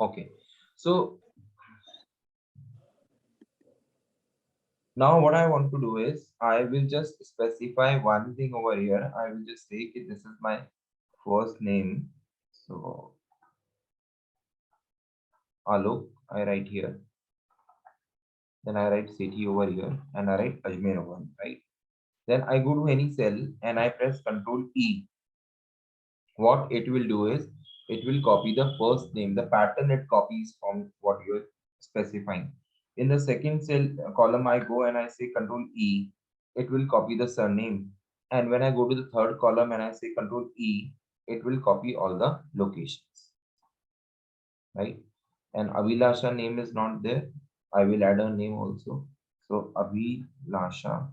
Okay, so now what I want to do is I will just specify one thing over here. I will just say that this is my first name. So Alok, I write here. Then I write Sethi over here and I write Ajmer over here, right? Then I go to any cell and I press Control E. What it will do is it will copy the first name, the pattern it copies from what you're specifying. In the second cell column, I go and I say Control E, it will copy the surname. And when I go to the third column and I say Control E, it will copy all the locations, right? And Abhilasha name is not there. I will add a name also. So Abhilasha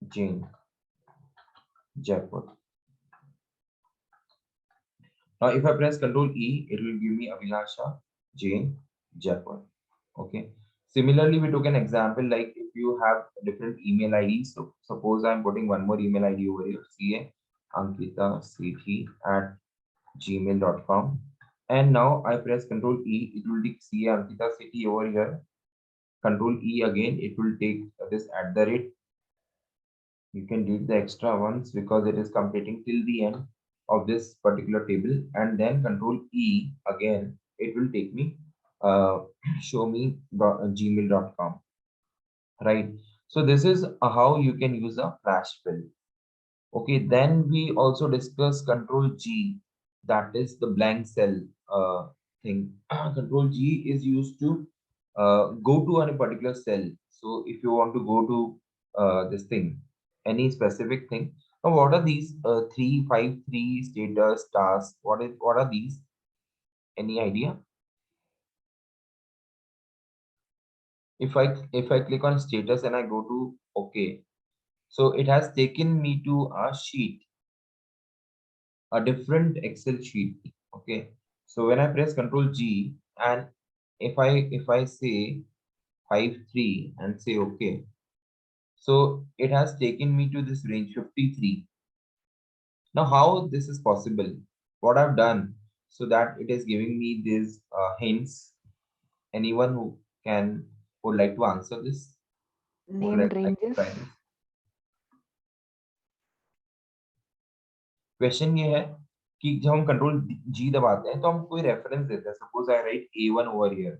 Jain, Jaipur. Now, if I press Control E, it will give me Abhilasha Jain, Jaipur. Okay. Similarly, we took an example like if you have different email IDs. So suppose I'm putting one more email ID over here, CA Ankita Sethi at gmail.com. And now I press Control E, it will take CA Ankita Sethi over here. Control E again, it will take this @ You can delete the extra ones because it is completing till the end of this particular table, and then Control E again, it will take me show me gmail.com, right? So this is how you can use a flash fill. Okay, then we also discuss Control G, that is the blank cell thing. Control G is used to go to a particular cell. So if you want to go to this thing, any specific thing. Now, what are these 353 status tasks? What are these? Any idea? If I click on status and I go to OK, so it has taken me to a sheet, a different Excel sheet. Okay, so when I press Control G and if I say 53 and say OK, so it has taken me to this range 53. Now, how this is possible? What I've done so that it is giving me these hints. Anyone who would like to answer this? Named ranges. Try this. Question ये है कि जब हम control जी दबाते हैं तो हम कोई रेफरेंस देते हैं. Suppose I right A1 over here,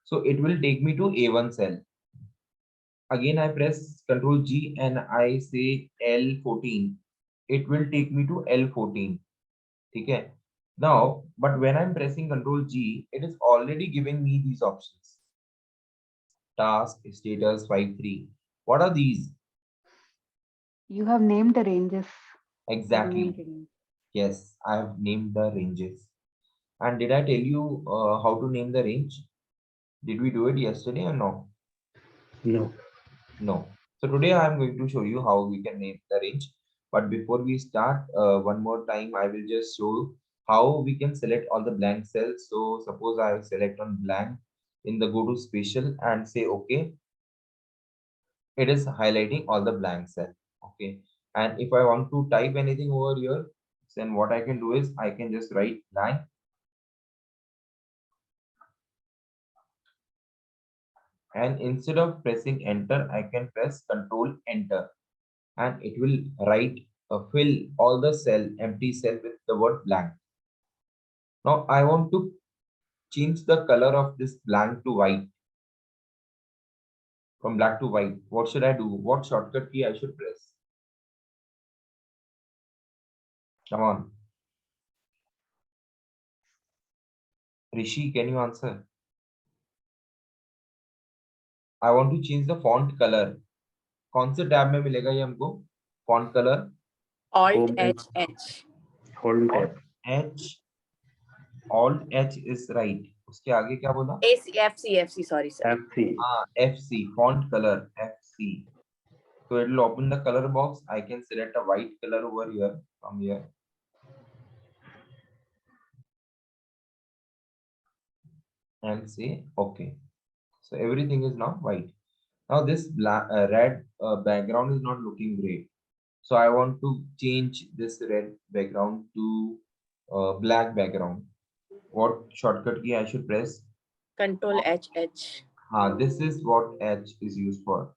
so it will take me to A1 cell. Again I press Control G and I say L14, it will take me to L14. Okay, now but when I'm pressing Control G, it is already giving me these options: task, status, 53. What are these? You have named the ranges. Exactly. Yes, I have named the ranges. And did I tell you how to name the range? Did we do it yesterday or no? No. No. So today I am going to show you how we can name the range. But before we start, one more time, I will just show how we can select all the blank cells. So suppose I select on blank in the go to spatial and say OK. It is highlighting all the blank cells. Okay. And if I want to type anything over here, then what I can do is I can just write blank. And instead of pressing enter, I can press Control Enter, and it will fill all the empty cell with the word blank. Now I want to change the color of this blank to white. From black to white, what should I do? What shortcut key I should press? Come on. Rishi, can you answer? I want to change the font color. कौन से tab में मिलेगा ये हमको? Font color. Alt H H. Alt H. Alt H is right. उसके आगे क्या बोला? FC, sorry sir. FC. FC, font color, FC. So it will open the color box. I can select a white color over here from here. And say OK. So everything is now white. Now this red background is not looking great. So I want to change this red background to black background. What shortcut key I should press? Control H H. This is what H is used for.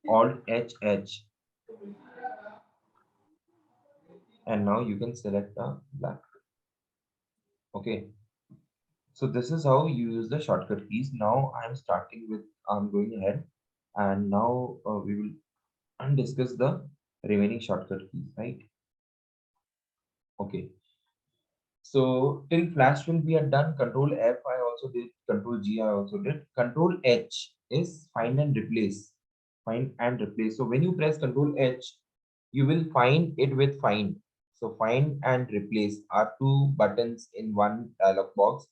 Alt H H. And now you can select the black. Okay. So this is how you use the shortcut keys. Now I'm going ahead, and now we will discuss the remaining shortcut keys, right? Okay. So till flash will be done. Control F I also did. Control G I also did. Control H is find and replace. Find and replace. So when you press Control H, you will find it with find. So find and replace are two buttons in one dialog box.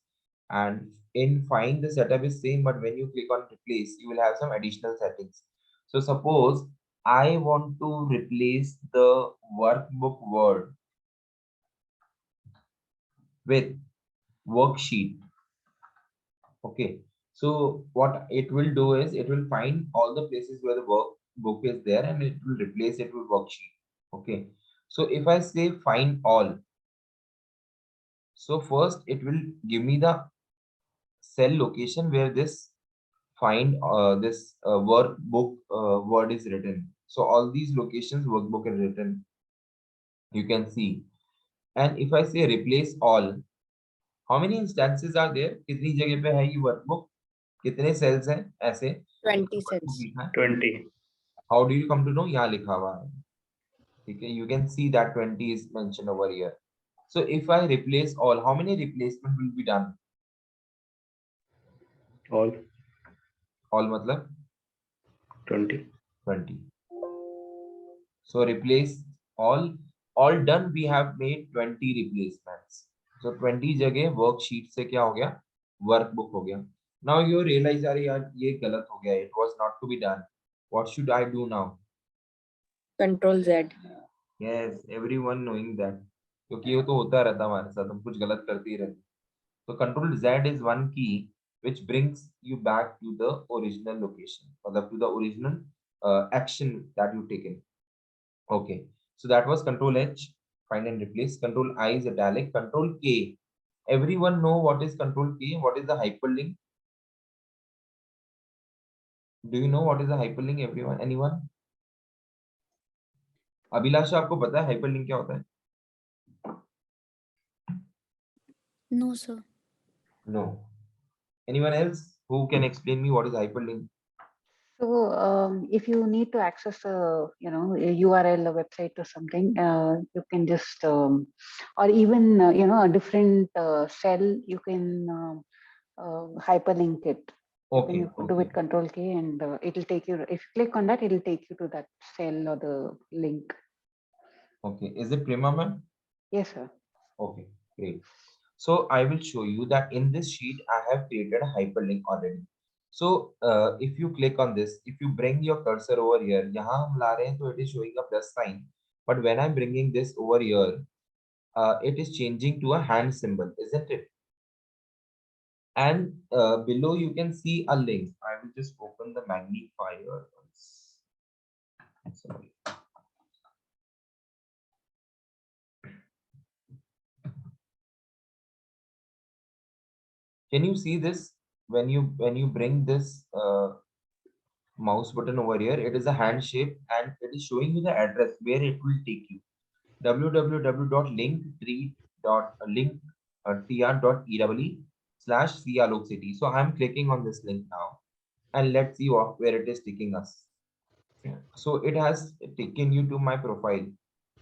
And in find the setup is same, but when you click on replace, you will have some additional settings. So suppose I want to replace the workbook word with worksheet. Okay, so what it will do is it will find all the places where the workbook is there and it will replace it with worksheet. Okay, so if I say find all, so first it will give me the cell location where this find this workbook word is written. So all these locations workbook is written, you can see. And if I say replace all, how many instances are there? कितनी जगह पे है ये workbook? कितने cells हैं ऐसे? 20 cells. 20. How do you come to know? यहाँ लिखा हुआ है. Okay, you can see that 20 is mentioned over here. So if I replace all, how many replacement will be done? All All मतलब 20. 20. So replace all done. We have made 20 replacements. So 20 जगह worksheet से क्या हो गया? Workbook हो गया. Now you realize यार ये गलत हो गया. It was not to be done. What should I do now? Control Z. Yes, everyone knowing that. क्योंकि ये तो होता रहता है हमारे साथ, हम कुछ गलत करते ही रहते. So Control Z is one key which brings you back to the original location, or to the original action that you've taken. Okay, so that was Control H, find and replace. Control I is italic. Control K. Everyone know what is Control K? What is the hyperlink? Do you know what is the hyperlink? Everyone, anyone? अभिलाषा आपको पता है hyperlink क्या होता है? No, sir. No. Anyone else who can explain me what is hyperlink? So if you need to access a a URL, a website or something, you can just or even a different cell, you can hyperlink it. Okay, You can do it Control K and it'll take you. If you click on that, it'll take you to that cell or the link. Okay. Is it Prima ma'am? Yes, sir. Okay, great. So I will show you that in this sheet I have created a hyperlink already. So if you click on this, if you bring your cursor over here, यहाँ हम ला रहे हैं तो it is showing a plus sign. But when I'm bringing this over here, it is changing to a hand symbol, isn't it? And below you can see a link. I will just open the magnifier. Sorry. Can you see this? When you bring this mouse button over here, it is a hand shape and it is showing you the address where it will take you. www.linktr.ee/Alok. So I'm clicking on this link now, and let's see where it is taking us. So it has taken you to my profile.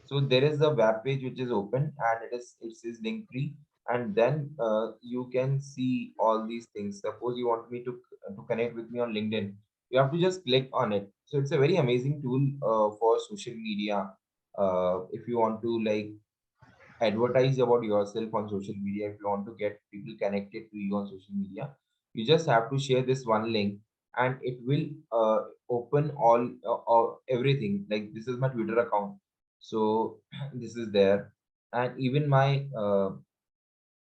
So there is a web page which is open and it says link free, and then you can see all these things. Suppose you want me to connect with me on LinkedIn, you have to just click on it. So it's a very amazing tool for social media. If you want to like advertise about yourself on social media, if you want to get people connected to you on social media, you just have to share this one link and it will open all everything. Like this is my Twitter account, so this is there, and even my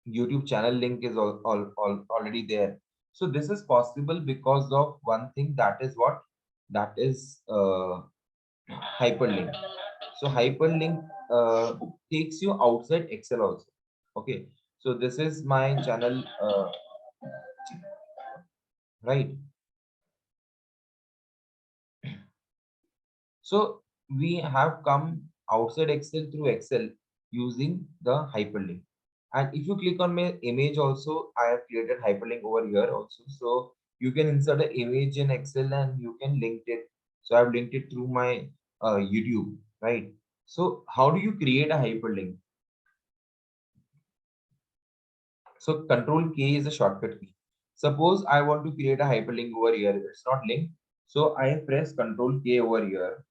YouTube channel link is already there. So this is possible because of one thing, that is what, that is hyperlink. So hyperlink takes you outside Excel also. Okay, so this is my channel, right? So we have come outside Excel through Excel using the hyperlink. And if you click on my image also, I have created hyperlink over here also. So you can insert an image in Excel and you can link it. So I've linked it through my YouTube, right? So how do you create a hyperlink? So Control K is a shortcut key. Suppose I want to create a hyperlink over here. It's not linked. So I press Control K over here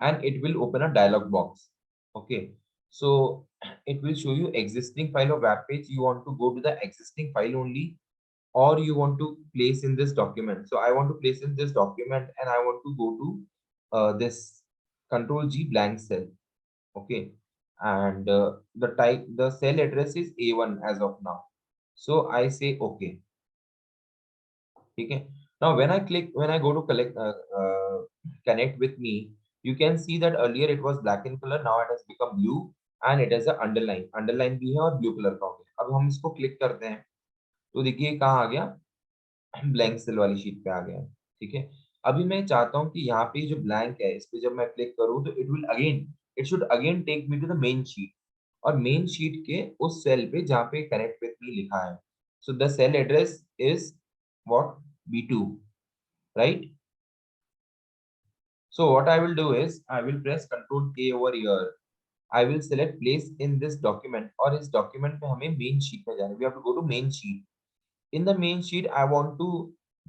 and it will open a dialog box. Okay, so it will show you existing file or web page. You want to go to the existing file only, or you want to place in this document. So I want to place in this document and I want to go to this Control G blank cell. Okay, and the cell address is A1 as of now. So I say okay. Okay. Now when I go to connect with me, you can see that earlier it was black in color, now it has become blue and it has a underline भी है और blue color का हो गया. अब हम इसको click करते हैं तो देखिए कहाँ आ गया, ब्लैंक सेल वाली शीट पे आ गया. ठीक है, अभी मैं चाहता हूँ कि यहाँ पे जो ब्लैंक है इस पे जब मैं क्लिक करूँ तो it should again take me to the main sheet, और मेन शीट के उस सेल पे जहाँ पे कनेक्ट विथ मी लिखा है. So the cell address is what, B2, right? So what I will do is I will press Control K over here. I will select place in this document, और इस document पे हमें main sheet में जाना है. We have to go to main sheet. In the main sheet, I want to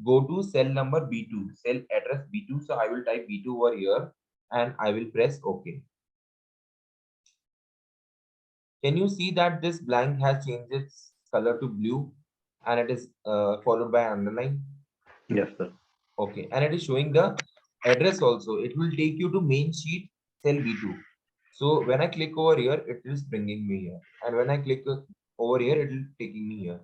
go to cell number B2, cell address B2. So I will type B2 over here and I will press OK. Can you see that this blank has changed its color to blue and it is followed by underline? Yes, sir. Okay, and it is showing the address also. It will take you to main sheet cell B2. So when I click over here, it is bringing me here, and when I click over here, it will taking me here.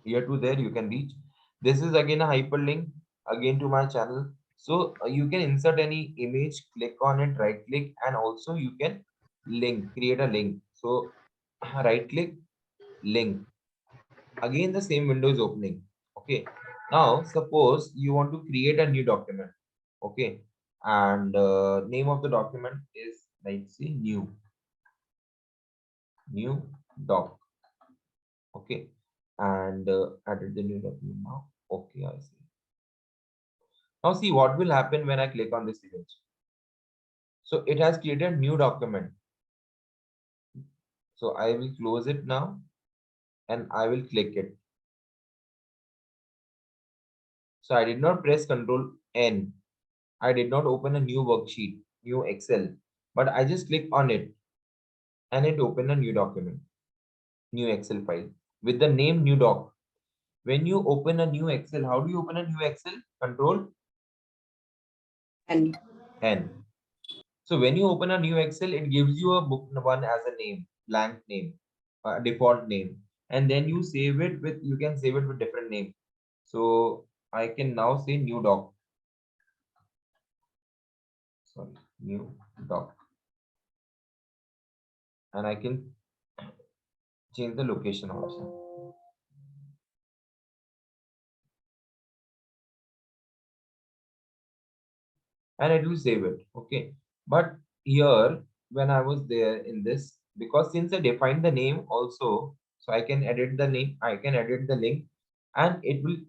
Here to there you can reach. This is again a hyperlink again to my channel. So you can insert any image, click on it, right click, and also you can create a link. So right click, link. Again the same window is opening. Okay, now suppose you want to create a new document. Okay, and name of the document is, let's see, new doc. Okay, and added the new document now. Okay, I see. Now see what will happen when I click on this image. So it has created new document. So I will close it now and I will click it. So I did not press Control N. I did not open a new worksheet, new Excel, but I just click on it and it opened a new document, new Excel file with the name new doc. When you open a new Excel, how do you open a new Excel? Control And N. So when you open a new Excel, it gives you a book one as a name, blank name, default name, and then you save it with, you can save it with different name. So I can now say new doc. Sorry, new doc, and I can change the location also. And it will save it. Okay, but here when I was there in this, because since I defined the name also, so I can edit the name, I can edit the link, and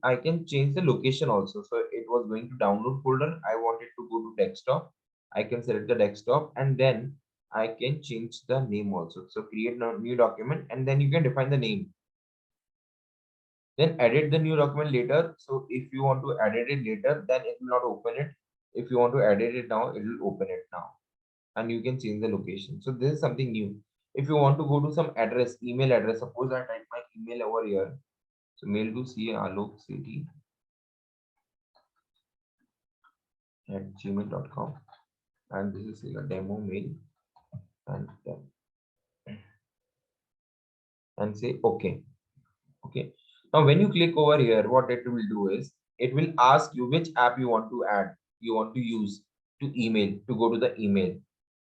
I can change the location also. So it was going to download folder, I wanted to go to desktop, I can select the desktop, and then I can change the name also. So create a new document and then you can define the name, then edit the new document later. So if you want to edit it later, then it will not open it. If you want to edit it now, it will open it now, and you can change the location. So this is something new. If you want to go to some address, email address, suppose I type my email over here. So mail to Alok Sethi at gmail.com, and this is a demo mail, and say okay. Okay. Now when you click over here, what it will do is it will ask you which app you want to add, you want to use to email, to go to the email.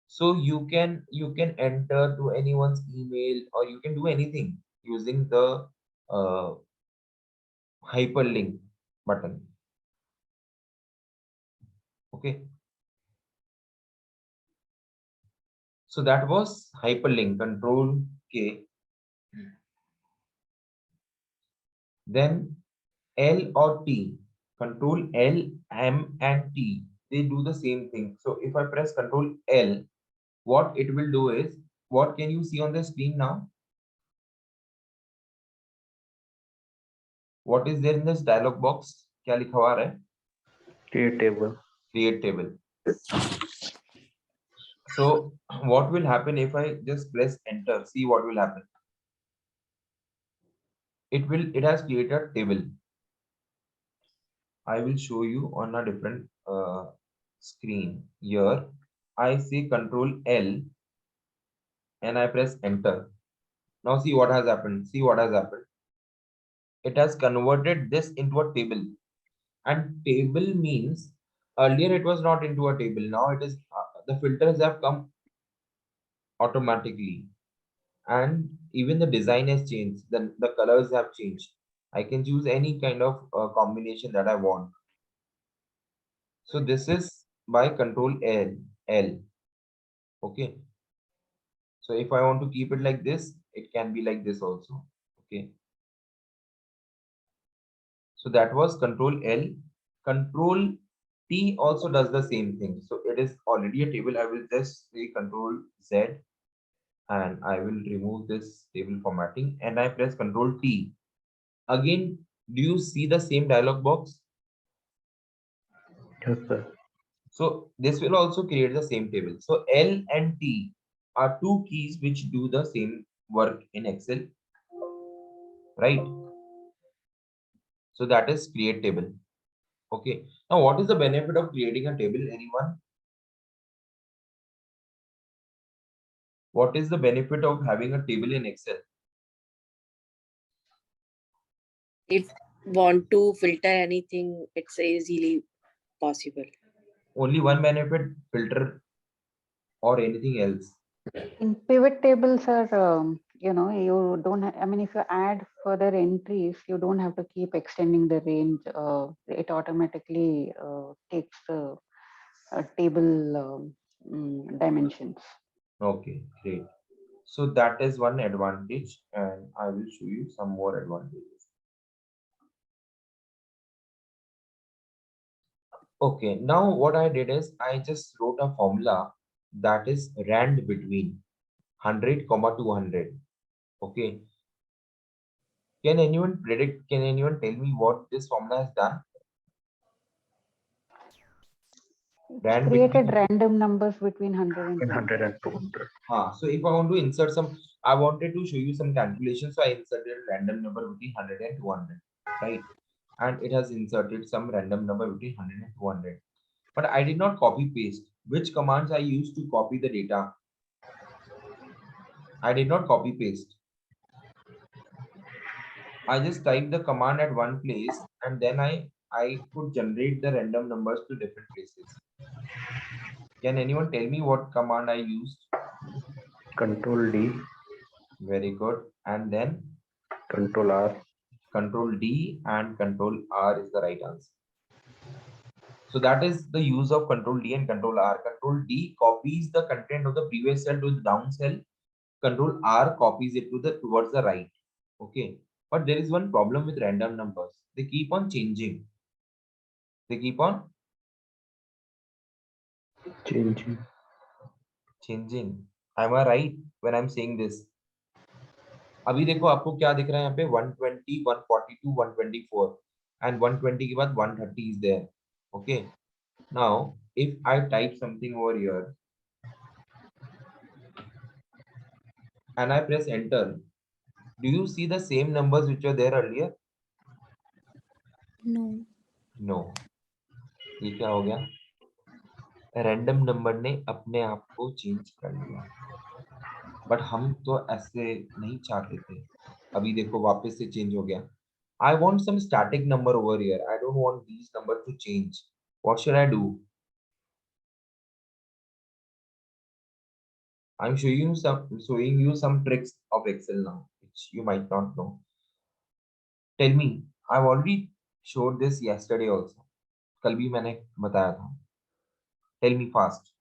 So you can enter to anyone's email, or you can do anything using the hyperlink button. Okay. So that was hyperlink, control K. Then L or T, control L, M and T, they do the same thing. So if I press control L, what it will do is, what can you see on the screen now? What is there in this dialog box? क्या लिखा हुआ है? Create table. Create table. So what will happen if I just press enter? See what will happen. It has created a table. I will show you on a different screen. Here I say control L and I press enter. Now see what has happened. See what has happened. It has converted this into a table. And table means earlier it was not into a table. Now it is the filters have come automatically, and even the design has changed. The colors have changed. I can choose any kind of combination that I want. So this is by control L. Okay. So if I want to keep it like this, it can be like this also. Okay. So that was control L. Control T also does the same thing. So it is already a table. I will just say control Z and I will remove this table formatting and I press control T. Again, do you see the same dialog box? Yes, sir. So this will also create the same table. So L and T are two keys which do the same work in Excel, right? So that is create table. Okay. Now, what is the benefit of creating a table? Anyone? What is the benefit of having a table in Excel? If want to filter anything, it's easily possible. Only one benefit, filter or anything else? In pivot tables are, you don't have, I mean, if you add further entries, you don't have to keep extending the range. It automatically takes the table dimensions. Okay, great. So that is one advantage, and I will show you some more advantages. Okay, now what I did is I just wrote a formula that is rand between 100, 200. Okay. Can anyone predict? Can anyone tell me what this formula has done? It's created random numbers between 100 and 100 200. and 200. So if I want to insert some, I wanted to show you some calculations. So I inserted a random number between 100 and 200, right? And it has inserted some random number between 100 and 200. But I did not copy paste. Which commands I used to copy the data? I did not copy paste. I just typed the command at one place and then I could generate the random numbers to different places. Can anyone tell me what command I used? Control D. Very good. And then Control R. Control D and Control R is the right answer. So that is the use of Control D and Control R. Control D copies the content of the previous cell to the down cell. Control R copies it to the towards the right. Okay. But there is one problem with random numbers. They keep on changing. They keep on changing. Am I right when I'm saying this? अभी देखो आपको क्या दिख रहा है यहाँ पे 120, 142, 124 and 120 के बाद 130 is there. Okay. Now if I type something over here and I press enter, do you see the same numbers which were there earlier? No. No. ये क्या हो गया? रैंडम नंबर ने अपने आप को चेंज कर लिया. बट हम तो ऐसे नहीं चाहते थे. अभी देखो वापस से चेंज हो गया. I want some static number over here. I don't want these numbers to change. What should I do? I'm showing you some tricks of Excel now, which you might not know. Tell me, I've already showed this yesterday also. कल भी मैंने बताया था. Tell me fast.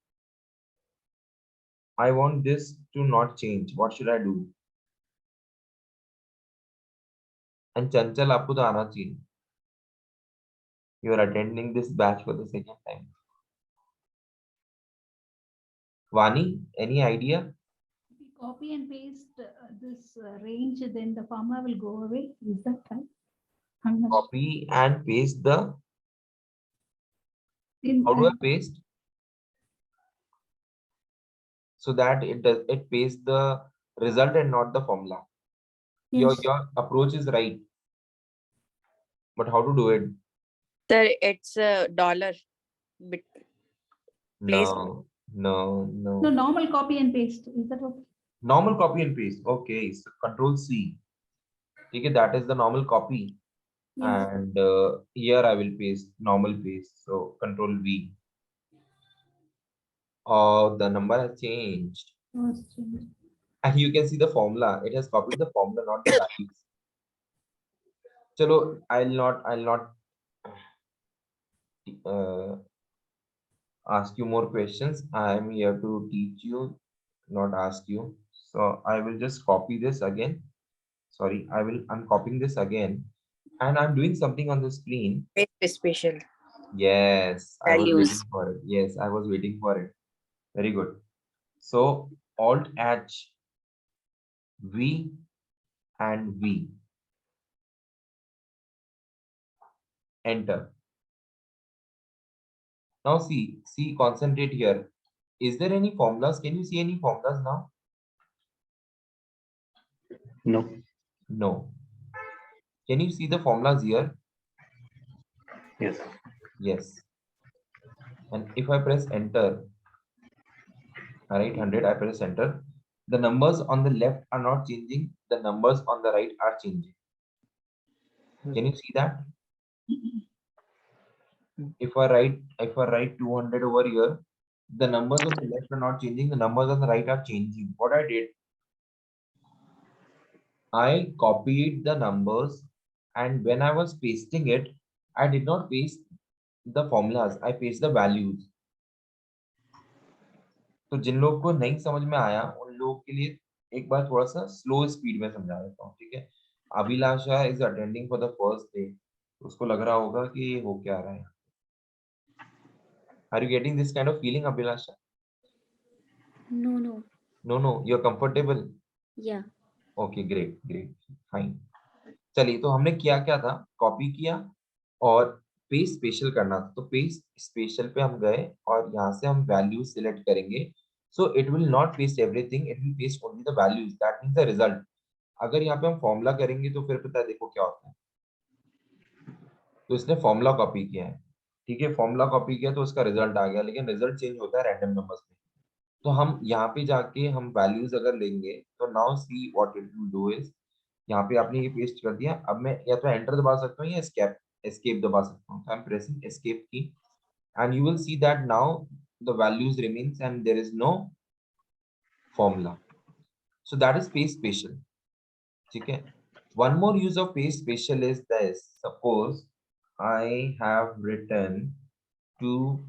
I want this to not change. What should I do? And Chanchal, आपको तो आना चाहिए. You are attending this batch for the second time. Vani, any idea? If we copy and paste this range, then the formula will go away. Is that right? I'm not Copy and paste the. in, How do I paste? So that it pastes the result and not the formula. Yes. Your approach is right. But how to do it? Sir, it's a dollar bit. Place. No. no normal copy and paste. Is that okay? Normal copy and paste. Okay, so Control C. Okay, that is the normal copy. Yes. And here I will paste normal paste. So Control V. Oh, the number has changed. Oh, it's changed. And you can see the formula. It has copied the formula, not the values. Chalo, I'll not ask you more questions. I am here to teach you, not ask you. So I will just copy this again. Sorry, I'm copying this again. And I'm doing something on the screen. Paste special. Yes, I was Values. waiting for it. Yes, I was waiting for it. Very good. So Alt H, V and V. Enter. Now see, concentrate here. Is there any formulas? Can you see any formulas now? No. No. Can you see the formulas here? Yes. Yes. And if I press enter, right 100, I press enter. The numbers on the left are not changing. The numbers on the right are changing. Can you see that? If I write 200 over here, the numbers on the left are not changing. The numbers on the right are changing. What I did, I copied the numbers, and when I was pasting it, I did not paste the formulas. I paste the values. तो जिन लोगों को नहीं समझ में आया उन लोगों के लिए एक बार थोड़ा सा स्लो स्पीड में समझा देता हूँ. ठीक है. Abhilasha is attending for the first day. उसको लग रहा होगा कि ये हो क्या रहा है. Are you getting this kind of feeling, Abhilasha? No. No, you're comfortable. Yeah. Okay, great, fine. चलिए, तो हमने किया क्या था, कॉपी किया और पेस्ट स्पेशल करना था. तो पेस्ट स्पेशल पे हम गए और यहाँ से हम वैल्यू सिलेक्ट करेंगे. So it will not paste everything, it will paste only the values. That means the result. अगर यहाँ पे हम फॉर्मूला करेंगे तो फिर पता है देखो क्या होता है. तो इसने फॉर्मूला कॉपी किया है. ठीक है, फॉर्मूला कॉपी किया तो उसका रिजल्ट आ गया, लेकिन रिजल्ट चेंज होता है रैंडम नंबर्स में. तो हम यहाँ पे जाके हम वैल्यूज अगर लेंगे तो now see what it will do is, यहाँ पे आपने ये पेस्ट कर दिया. अब मैं या तो एंटर दबा सकता हूँ या एस्केप दबा सकता हूँ. आई एम प्रेसिंग एस्केप की and you will see that now the values remains and there is no formula. So that is paste special. Okay. One more use of paste special is this. Suppose I have written 2,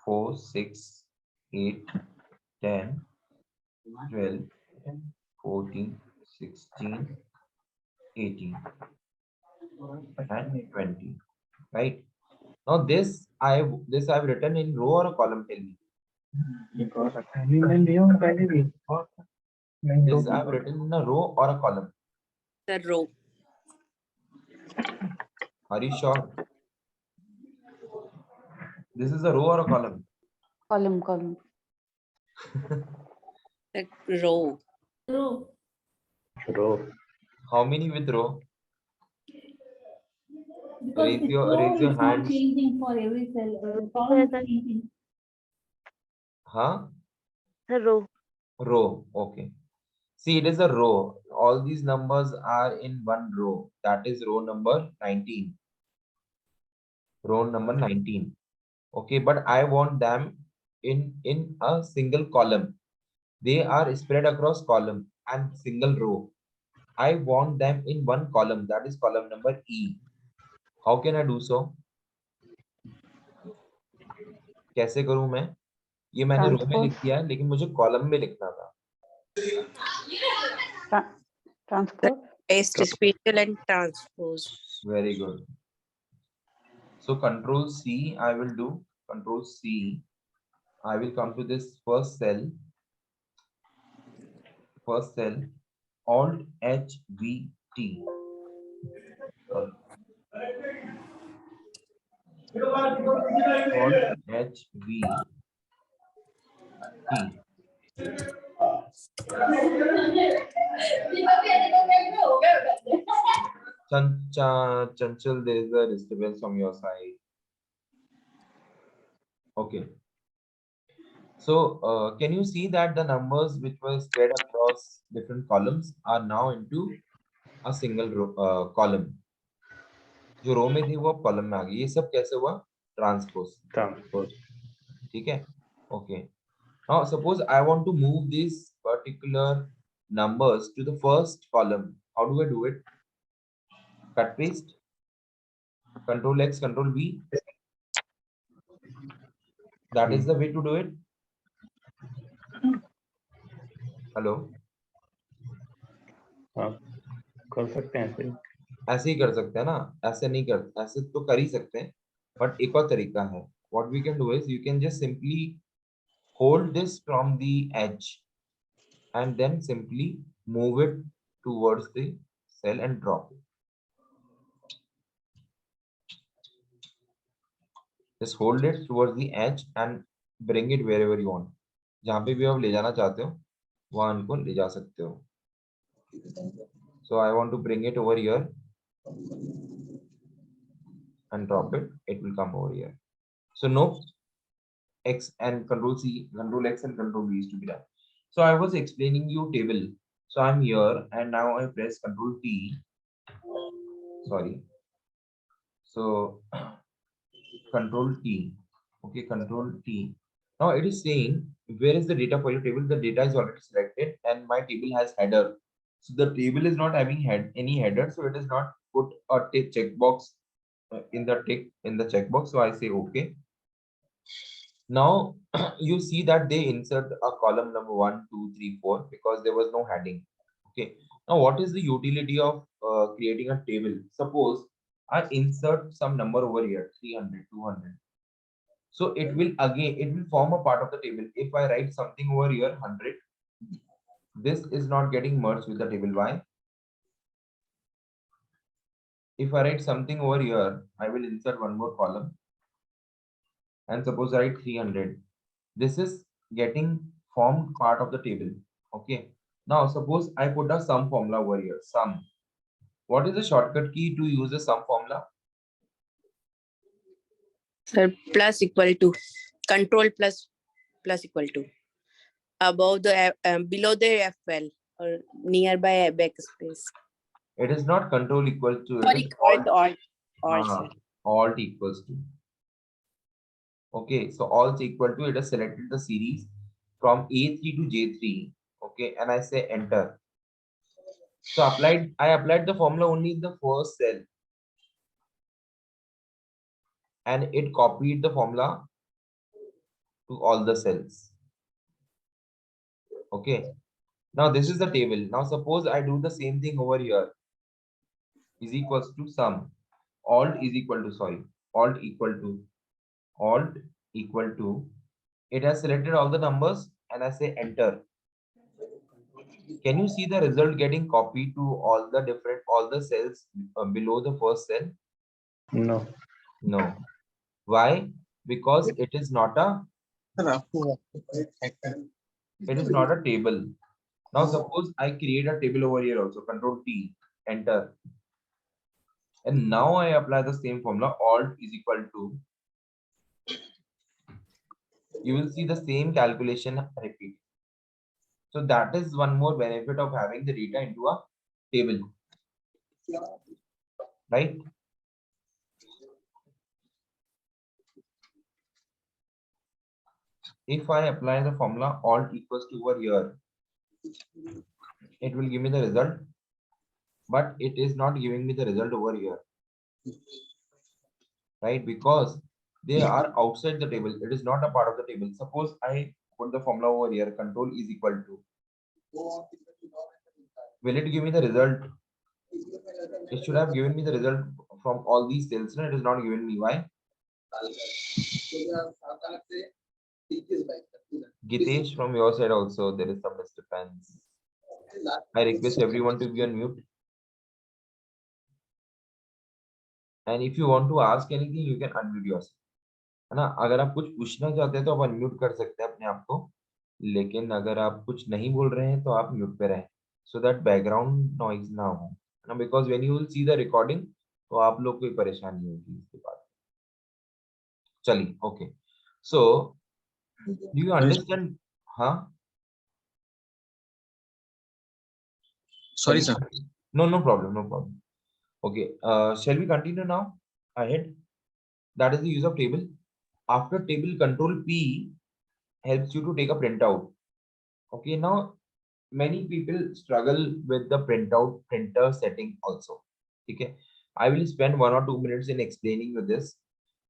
4, 6, 8, 10, 12, 14, 16, 18, and 20. Right? Now this I've written in row or a column, tell me. This I've written in a row or a column. The row. Are you sure? This is a row or a column? Column. The row. Row. How many with row? Because Raise it's your not hands. changing for every cell. Column is changing. Huh? The row. Row. Okay. See, it is a row. All these numbers are in one row. That is row number 19. Row number 19. Okay, but I want them in a single column. They are spread across column and single row. I want them in one column, that is column number E. How can I do so? कैसे करूं मैं? ये मैंने रो में लिख दिया है, लेकिन मुझे कॉलम में लिखना था. Transpose. Paste special and transpose. Very good. So Control C, I will do Control C. I will come to this first cell, Alt H V T. Alt H V T. Chanchal, there is a disturbance from your side. Okay. So can you see that the numbers which were spread across different columns are now into a single row, column? जो रो में थी वो column में आ गई. ये सब कैसे हुआ? ट्रांसपोज. ठीक है. Okay. Now suppose I want to move these particular numbers to the first column. How do I do it? Cut paste. Control X, Control V. That is the way to do it. Hello. कर सकते हैं ऐसे ही कर सकते हैं ना, ऐसे नहीं कर, ऐसे तो कर ही सकते हैं, बट एक और तरीका है. What we can do is you can just simply hold this from the edge and then simply move it towards the cell and drop it. Just hold it towards the edge and bring it wherever you want. जहाँ पे भी आप ले जाना चाहते हो वहाँ उनको ले जा सकते हो. So I want to bring it over here and drop it. It will come over here. So no X and Control C, Control X and Control V is to be done. So I was explaining you table. So I'm here and now I press Control T. Sorry. So Control T. Okay, Control T. Now it is saying where is the data for your table? The data is already selected and my table has header. So the table is not having any header, so it is not put a checkbox in the checkbox. So I say okay. Now you see that they insert a column number 1, 2, 3, 4 because there was no heading. Okay. Now what is the utility of creating a table? Suppose I insert some number over here, 300, 200. So it will form a part of the table. If I write something over here, 100, this is not getting merged with the table. Why? If I write something over here, I will insert one more column. And suppose I write 300. This is getting formed part of the table. Okay. Now suppose I put a sum formula over here. Sum. What is the shortcut key to use the sum formula? Sir, plus equal to. Control plus equal to. Above the below the FL or nearby backspace. It is not control equal to. Sorry, alt. Alt equals to. Okay, so alt equal to, it has selected the series from A3 to J3. Okay, and I say enter. So I applied the formula only in the first cell. And it copied the formula to all the cells. Okay. Now this is the table. Now suppose I do the same thing over here. Is equals to sum. Alt equal to. It has selected all the numbers and I say enter. Can you see the result getting copied to all the cells below the first cell? No. No. Why? Because it is not a table. Now suppose I create a table over here also. Control T, enter. And now I apply the same formula. Alt is equal to. You will see the same calculation repeat. So that is one more benefit of having the data into a table. Right? if I apply the formula alt equals to over here, it will give me the result, but it is not giving me the result over here, right? Because they are outside the table. It is not a part of the table. Suppose I put the formula over here, control is equal to, will it give me the result? It should have given me the result from all these cells. No, it is not given me. Why? Gitesh, from your side also, there is some disturbance. I request everyone to be on mute. And if you want to ask anything, you can unmute yourself. है ना? अगर आप कुछ पूछना चाहते हैं तो आप अनम्यूट कर सकते हैं अपने आप को, लेकिन अगर आप कुछ नहीं बोल रहे हैं तो आप म्यूट पे रहें, so that background noise ना हो, है ना? Because when you will see the recording, तो आप लोग कोई परेशानी होगी इसके बाद. चलिए, okay. So, do you understand? हाँ? Sorry, sir. No problem, no problem. Okay, shall we continue now? Ahead. That is the use of table. After table, control P helps you to take a printout. Okay, now many people struggle with the printer setting also. Okay, I will spend 1 or 2 minutes in explaining you this.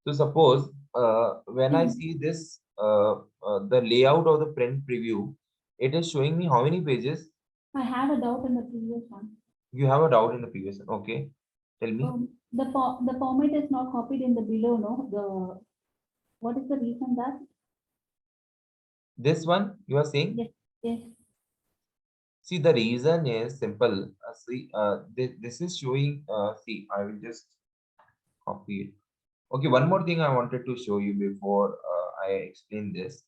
So suppose when I see this, the layout of the print preview, it is showing me how many pages. I had a doubt in the previous one. You have a doubt in the previous one. Okay, tell me. The format is not copied in the below, no? What is the reason that? This one you are saying? Yes. Yes. See, the reason is simple. This is showing. See, I will just copy it. Okay, one more thing I wanted to show you before I explain this.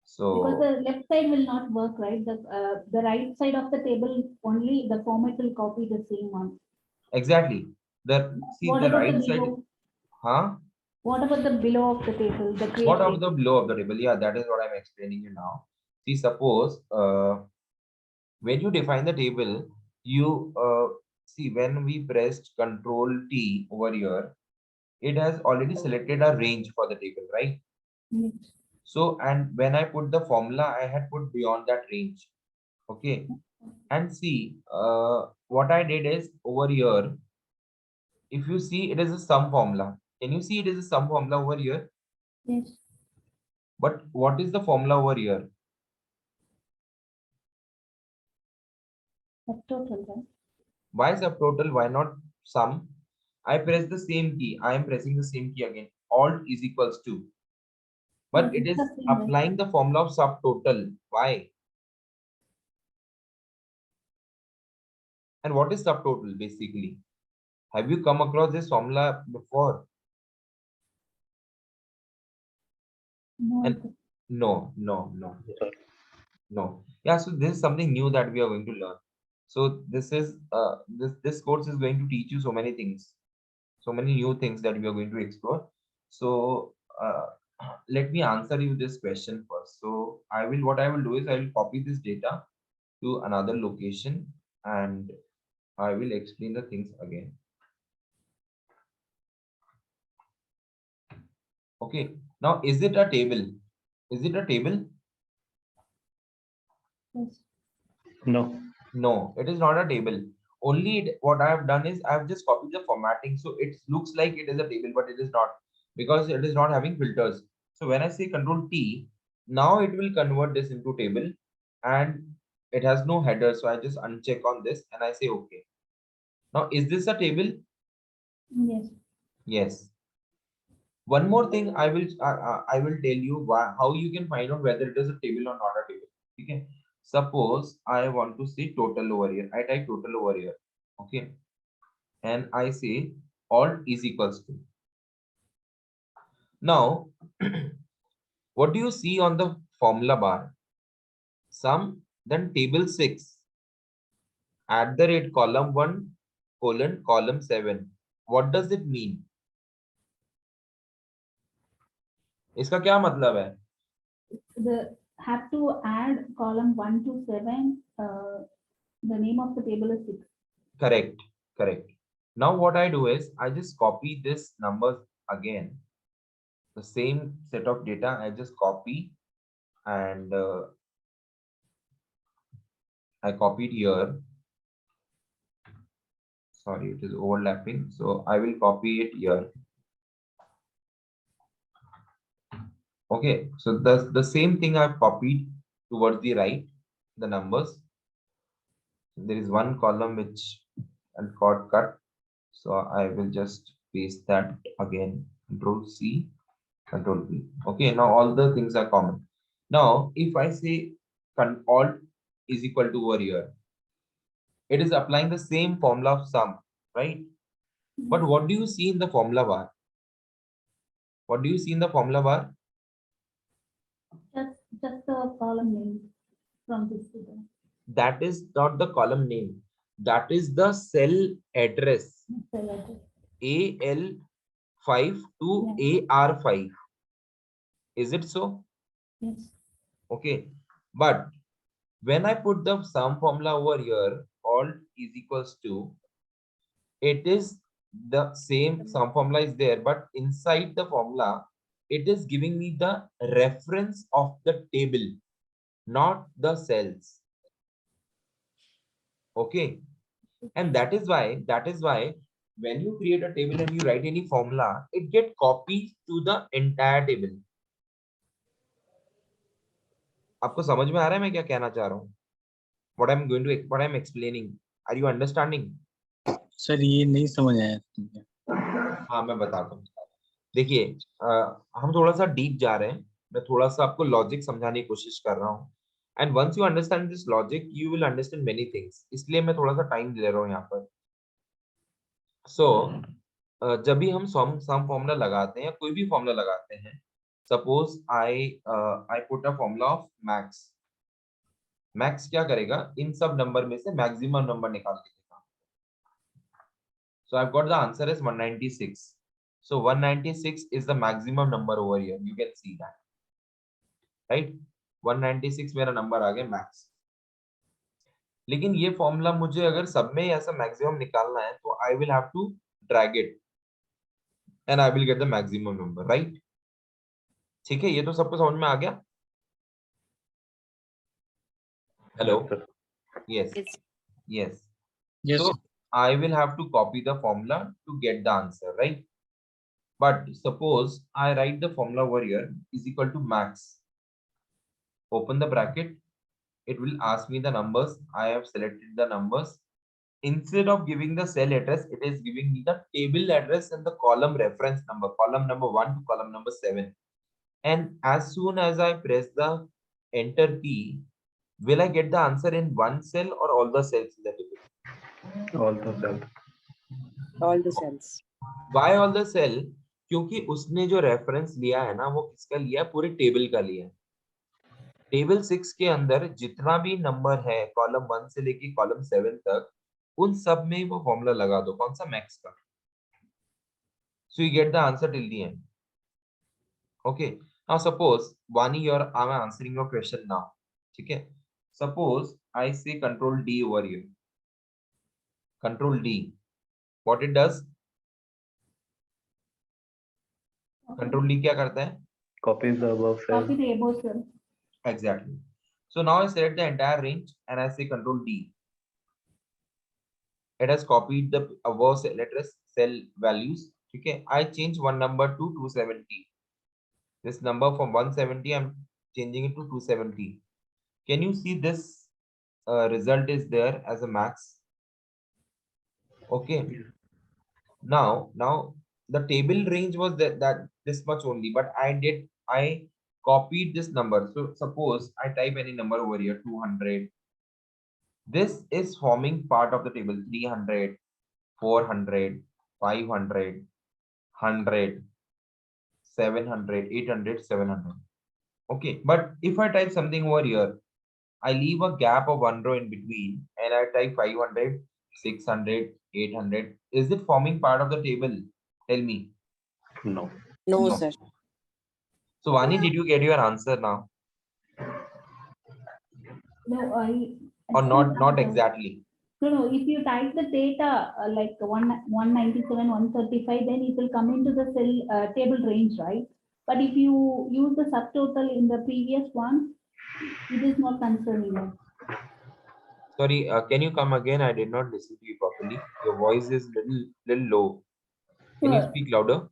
So Because the left side will not work, right? The right side of the table only the format will copy the same one. exactly. What The about right the side. below? Huh? What about the below of the table? The create What of table? the below of the table? Yeah, that is what I'm explaining you now. See, suppose when you define the table, you see when we pressed Control T over here, it has already selected a range for the table, right? Yes. So, and when I put the formula, I had put beyond that range. Okay. And see, what I did is over here, if you see, it is a sum formula. Can you see it is a sum formula over here? Yes. But what is the formula over here? Subtotal, right? Why subtotal? Why not sum? I press the same key. I am pressing the same key again. Alt is equals to. But it It's is the same, right? applying the formula of subtotal. Why? And what is subtotal basically? Have you come across this formula before? No, And no. Yeah, so this is something new that we are going to learn. So this is this course is going to teach you so many things, so many new things that we are going to explore. So let me answer you this question first. So what I will do is I will copy this data to another location and I will explain the things again. Okay, now is it a table? Is it a table? yes. No. No, it is not a table. Only what I have done is I have just copied the formatting. So it looks like it is a table, but it is not because it is not having filters. So when I say Control T, now it will convert this into table and it has no header. So I just uncheck on this and I say okay. Now, is this a table? Yes. Yes. One more thing I will tell you how you can find out whether it is a table or not a table. Okay. Suppose I want to see total over here. I type total over here. Okay. And I say alt is equals to. Now, what do you see on the formula bar? Sum, then table 6 @ column 1 column 7. What does it mean? इसका क्या मतलब है? Have to add column 1 to 7. The name of the table is 6. Correct. Now what I do is I just copy this numbers again. The same set of data I just copy and I copied here. Sorry, it is overlapping. So I will copy it here. Okay, so the same thing I've copied towards the right, the numbers. There is one column which got cut. So I will just paste that again. Control C, Control V. Okay, now all the things are common. Now, if I say Alt is equal to over here, it is applying the same formula of sum, right? But what do you see in the formula bar? What do you see in the formula bar? Just the column name from this to that. That is not the column name. That is the cell address. Cell address. AL5 to AR5. Is it so? Yes. Okay. But when I put the sum formula over here, Alt is equals to, it is the same sum formula is there, but inside the formula, it is giving me the reference of the table, not the cells. Okay. And that is why when you create a table and you write any formula, it get copied to the entire table. आपको समझ में आ रहा है मैं क्या कहना चाह रहा हूँ? What I'm explaining. Are you understanding? Sir ये नहीं समझ आया। हाँ मैं बताता हूँ। देखिए हम थोड़ा सा डीप जा रहे हैं। मैं थोड़ा सा आपको लॉजिक समझाने की कोशिश कर रहा हूँ। And once you understand this logic, you will understand many things. इसलिए मैं थोड़ा सा टाइम ले रहा हूँ यहाँ पर। So जब भी हम सम फॉर्मूला लगाते हैं या कोई भी फॉर्मूला लगाते हैं, suppose I put a formula of max. Max क्या करेगा? इन सब नंबर में से मैक्सिमम नंबर निकाल के देगा। So I got the answer is 196. So 196 is the maximum number over here. You can see that, right? 196 मेरा नंबर आ गया मैक्स। लेकिन ये फॉर्मूला मुझे अगर सब में ऐसा मैक्सिमम निकालना है तो I will have to drag it and I will get the maximum number, right? ठीक है, ये तो सबको समझ में आ गया? Hello? Yes. Yes. Yes. So I will have to copy the formula to get the answer, right? But suppose I write the formula over here is equal to max. Open the bracket. It will ask me the numbers. I have selected the numbers. Instead of giving the cell address, it is giving me the table address and the column reference number, column number 1 to column number 7. And as soon as I press the enter key, will I get the answer in one cell or all the cells in the table? All the cells. All the cells. Why all the cell? क्योंकि उसने जो reference लिया है ना, वो किसका लिया है? पूरे टेबल का लिया है। टेबल 6 के अंदर जितना भी नंबर है कॉलम 1 से लेके कॉलम 7 तक, उन सब में वो फॉर्मूला लगा दो। कौन सा? मैक्स का। So you get the answer till the end. Okay. Now suppose Vani, I'm answering your question now. Okay. Suppose I say Control D over here. Control D. What it does? Control D क्या करता है? Copies the above cell. Copy the above cell. Exactly. So now I select the entire range and I say Control D. It has copied the above cell address, cell values. Okay. I change one number to 270. This number from 170, I'm changing it to 270. Can you see this result is there as a max? Okay. Now the table range was that this much only, but I copied this number. So suppose I type any number over here, 200. This is forming part of the table, 300, 400, 500, 100, 700, 800, 700. Okay, but if I type something over here, I leave a gap of one row in between and I type 500, 600, 800. Is it forming part of the table? Tell me. No. No, No. sir. So Vani, did you get your answer now? No, Or not exactly? No. If you type the data like 197, 135, then it will come into the cell table range, right? But if you use the subtotal in the previous one, it is not concerning us. Sorry, can you come again? I did not listen to you properly. Your voice is little low. Can you So, speak louder?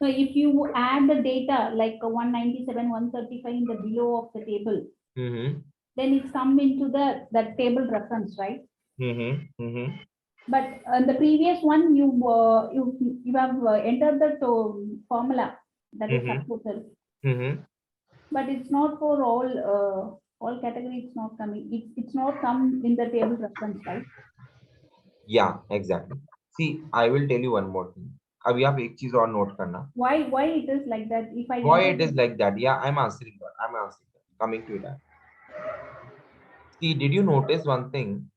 so if you add the data like 197, 135 in the below of the table, Mm-hmm. then it's come into that table reference, right? Mm-hmm. Mm-hmm. But the previous one, you have entered the formula, that is Mm-hmm. subtotal, Mm-hmm. but it's not for all category. It's not coming. It's not come in the table reference, right? Yeah, exactly. See, I will tell you one more thing. अभी आप एक चीज और note करना. Why it is like that? If I Why enter it is like that? Yeah, I'm answering that. I'm answering that. Coming to that. See, did you notice one thing?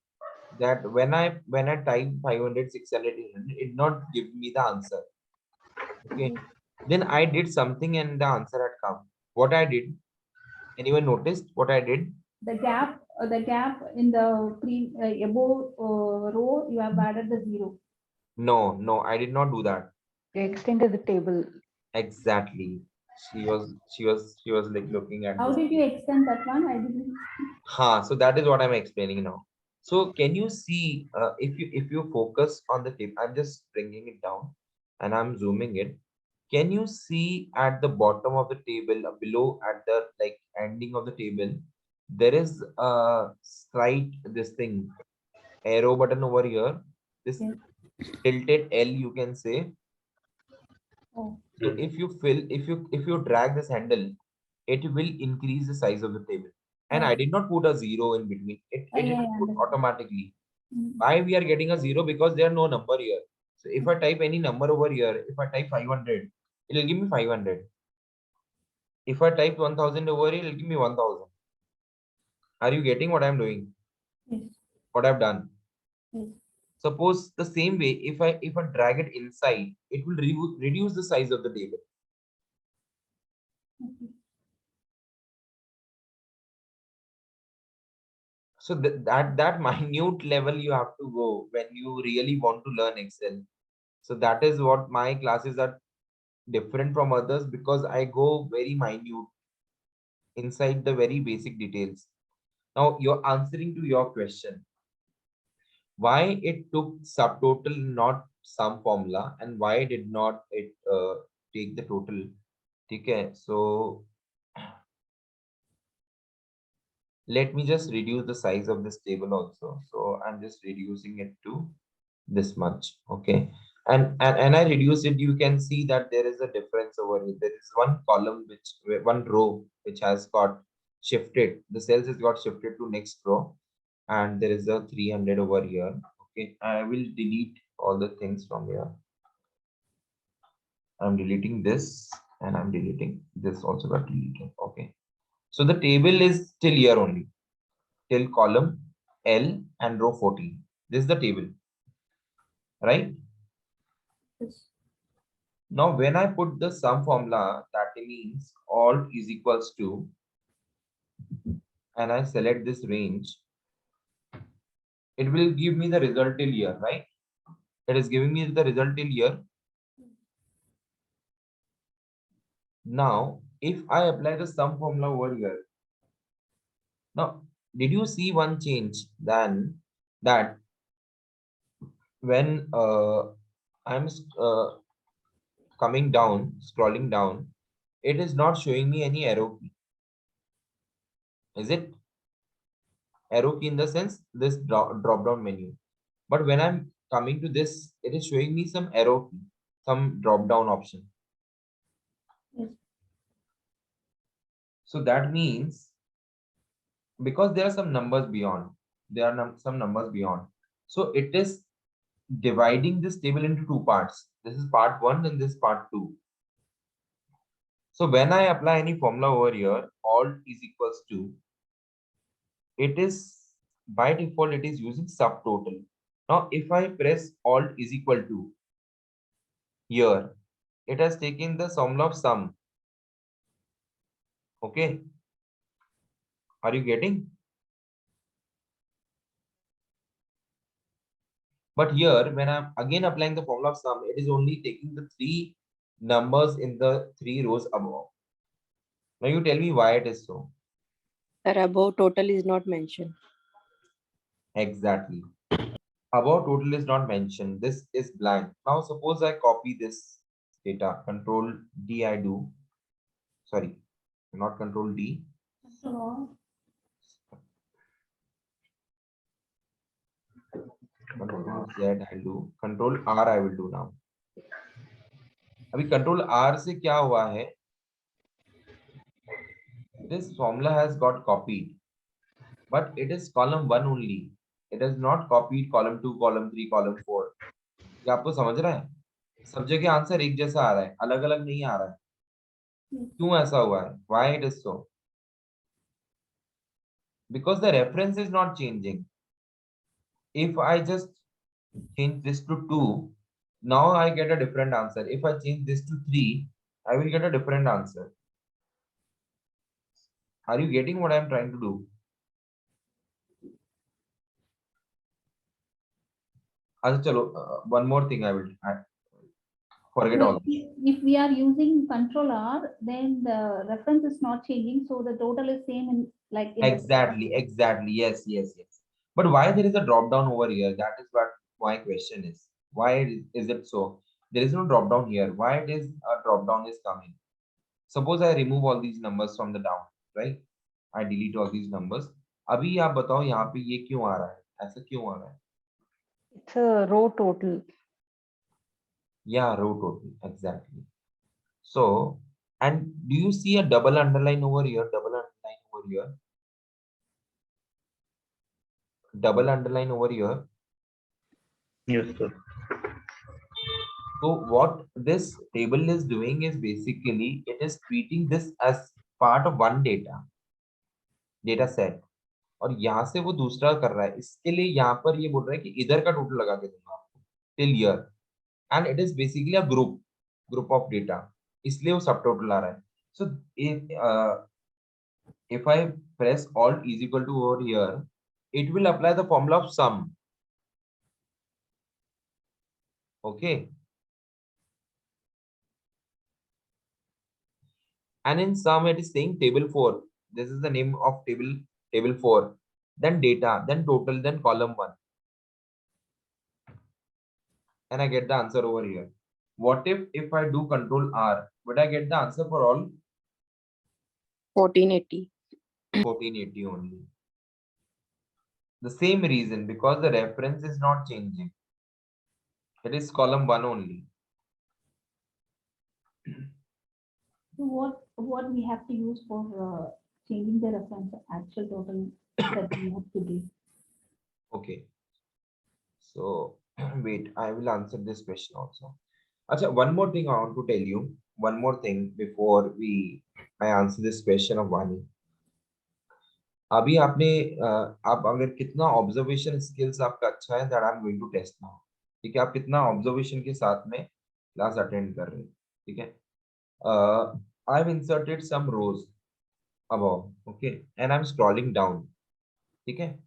That when I type 500, 600, 800, it not give me the answer. Okay. Then I did something and the answer had come. What I did? Anyone noticed what I did? the gap in the above row, you have added the 0. No, I did not do that. You extended the table. Exactly. She was like looking at How this. did you extend that one? I didn't. So that is what I'm explaining now. So can you see if you focus on the tip, I'm just bringing it down and I'm zooming it. Can you see at the bottom of the table below at the like ending of the table, there is a slight this thing arrow button over here. This Yes. tilted L you can say. Oh, So if you drag this handle, it will increase the size of the table. And I did not put a 0 in between. It yeah, will yeah, put understood. automatically. Mm. Why we are getting a 0? Because there are no number here. So if I type any number over here, if I type 500, it will give me 500. If I type 1000 over here, it will give me 1000. Are you getting what I'm doing? Yes. What I've done? Yes. Suppose the same way, if I drag it inside, it will reduce the size of the table. Okay. So that minute level you have to go when you really want to learn Excel. So that is what my classes are different from others, because I go very minute inside the very basic details. Now you're answering to your question. Why it took subtotal, not sum formula, and why did not it take the total? Okay, so let me just reduce the size of this table also. So I'm just reducing it to this much. Okay, and I reduce it. You can see that there is a difference over here. There is one column one row which has got shifted. The cells has got shifted to next row, and there is a 300 over here. Okay, I will delete all the things from here. I'm deleting this and I'm deleting this also got deleted. Okay, so the table is still here only till column L and row 14. This is the table, right? Yes. Now, when I put the sum formula, that means alt is equals to, and I select this range, it will give me the result till here, right? It is giving me the result till here. Now, if I apply the sum formula over here, now, did you see one change? Then that when I'm coming down, scrolling down, it is not showing me any arrow key. Is it? Arrow key in the sense this drop down menu. But when I'm coming to this, it is showing me some arrow key, some drop down option. Yes. So that means because there are some numbers beyond, there are some numbers beyond. So it is dividing this table into two parts. This is part 1 and this part 2. So when I apply any formula over here, alt is equals to, it is by default, it is using subtotal. Now, if I press alt is equal to here, it has taken the formula of sum. Okay. Are you getting? But here, when I'm again applying the formula of sum, it is only taking the 3 numbers in the 3 rows above. Now you tell me why it is so. Sir, above total is not mentioned. Exactly. Above total is not mentioned. This is blank. Now suppose I copy this data. Control D I do. Sorry, not Control D. So, Control Z I do. Control R I will do now. अभी Control R से क्या हुआ है? This formula has got copied, but it is column 1 only. It is not copied column 2, column 3, column 4. क्या आपको समझ रहा है? सब जगह आंसर एक जैसा आ रहा है, अलग अलग नहीं आ रहा है. क्यों ऐसा हुआ है? Why it is so? Because the reference is not changing. If I just change this to 2, now I get a different answer. If I change this to 3, I will get a different answer. Are you getting what I am trying to do? One more thing I will forget all. if we are using Control R, then the reference is not changing, so the total is same in like in Exactly. Yes. But why there is a drop down over here? That is what my question is. Why is it so? There is no drop down here. Why it is a drop down is coming? Suppose I remove all these numbers from the down, right? I delete all these numbers. अभी आप बताओ यहाँ पे ये क्यों आ रहा है? ऐसा क्यों आ रहा है? It's a row total. Yeah, row total, exactly. So, and do you see a double underline over here? Double underline over here. Double underline over here. Yes, sir. So what this table is doing is basically it is treating this as part of one data set. और यहाँ से वो दूसरा कर रहा है. इसके लिए यहाँ पर ये बोल रहा है कि इधर का टोटल लगा के दूंगा आपको till here. And it is basically a group of data. इसलिए वो सब टोटल आ रहा है. So if I press Alt is equal to over here, it will apply the formula of sum. Okay. And in sum, it is saying table 4. This is the name of table 4. Then data, then total, then column 1. And I get the answer over here. What if I do Control R? Would I get the answer for all? 1480. 1480 only. The same reason, because the reference is not changing. It is column 1 only. So what we have to use for changing the reference actual total that we have to do. Okay. So wait, I will answer this question also. Achha, one more thing I want to tell you. One more thing before I answer this question of Vani. अभी आपने आप अगर कितना observation skills आपका अच्छा है that I am going to test now. ठीक है, आप कितना ऑब्जर्वेशन के साथ में क्लास अटेंड कर रहे हैं. ठीक है, I have inserted some rows above, okay, and I'm scrolling down. ठीक है,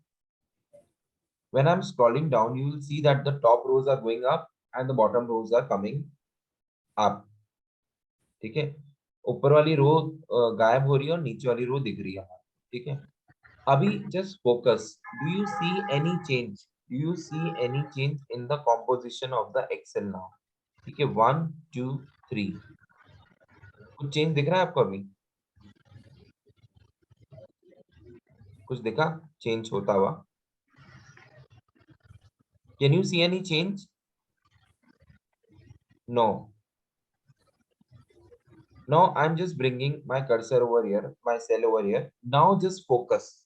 when I'm scrolling down you will see that the top rows are going up and the bottom rows are coming up. ठीक है, ऊपर वाली रो गायब हो रही है और नीचे वाली रो दिख रही है. ठीक है, अभी just focus. Do you see any change? Do you see any change in the composition of the Excel now? ठीक है, 1 2 3 कुछ चेंज दिख रहा है आपको? अभी कुछ दिखा चेंज होता हुआ? Can you see any change? No. Now I'm just bringing my cursor over here, my cell over here. Now just focus.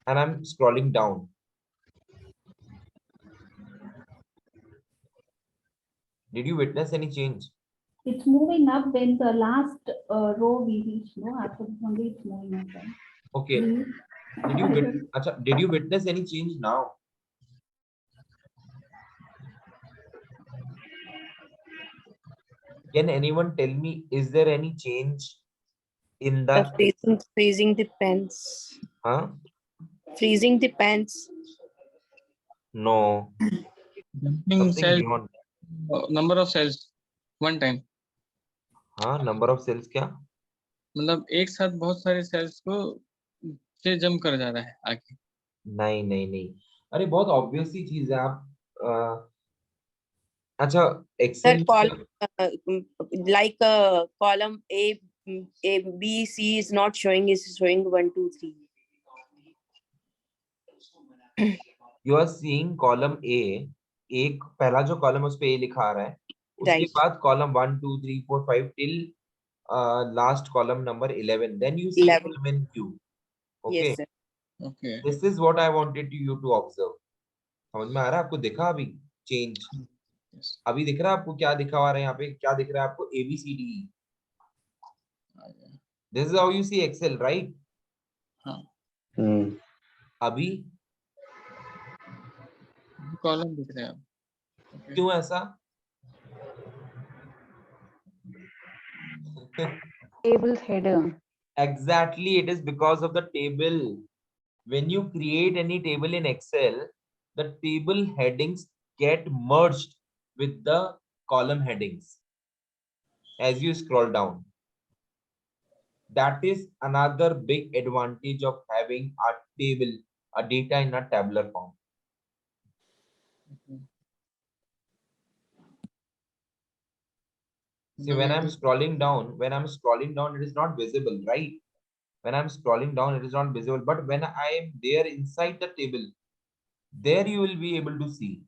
And I'm scrolling down. Did you witness any change? It's moving up when the last row we reach. No, after only it's moving up. Right? Okay. Did you witness any change now? Can anyone tell me, is there any change in the Freezing the pens. huh? Freezing the pens. No. Jumping Something cells, beyond. number of cells, one time. हाँ, number of sales क्या? मतलब एक साथ बहुत सारे sales को से जम कर जा रहा है आगे। नहीं नहीं नहीं, अरे बहुत ऑब्वियस सी चीज है। आप अच्छा, Sir, Excel like column A, B, C is not showing, is showing 1, 2, 3. You are seeing column A, एक पहला जो कॉलम उस पे ए लिखा आ रहा है, उसके Right. बाद column 1 2 3 4 5 till last column number 11, then you see 11. Column in Q. Okay, Yes, sir. Okay. This is what I wanted you to observe. समझ में आ रहा है आपको? दिखा अभी चेंज? अभी दिख रहा है आपको क्या दिखा हुआ है यहाँ पे? क्या दिख रहा है आपको? ABCD। This is how you see Excel, right? हाँ, अभी कॉलम दिख रहे हैं अब। Okay. क्यों ऐसा? Tables header. Exactly, it is because of the table. When you create any table in Excel, the table headings get merged with the column headings as you scroll down. That is another big advantage of having a table, a data in a tabular form. See, when I'm scrolling down, it is not visible, right? When I'm scrolling down, it is not visible. But when I am there inside the table, there you will be able to see.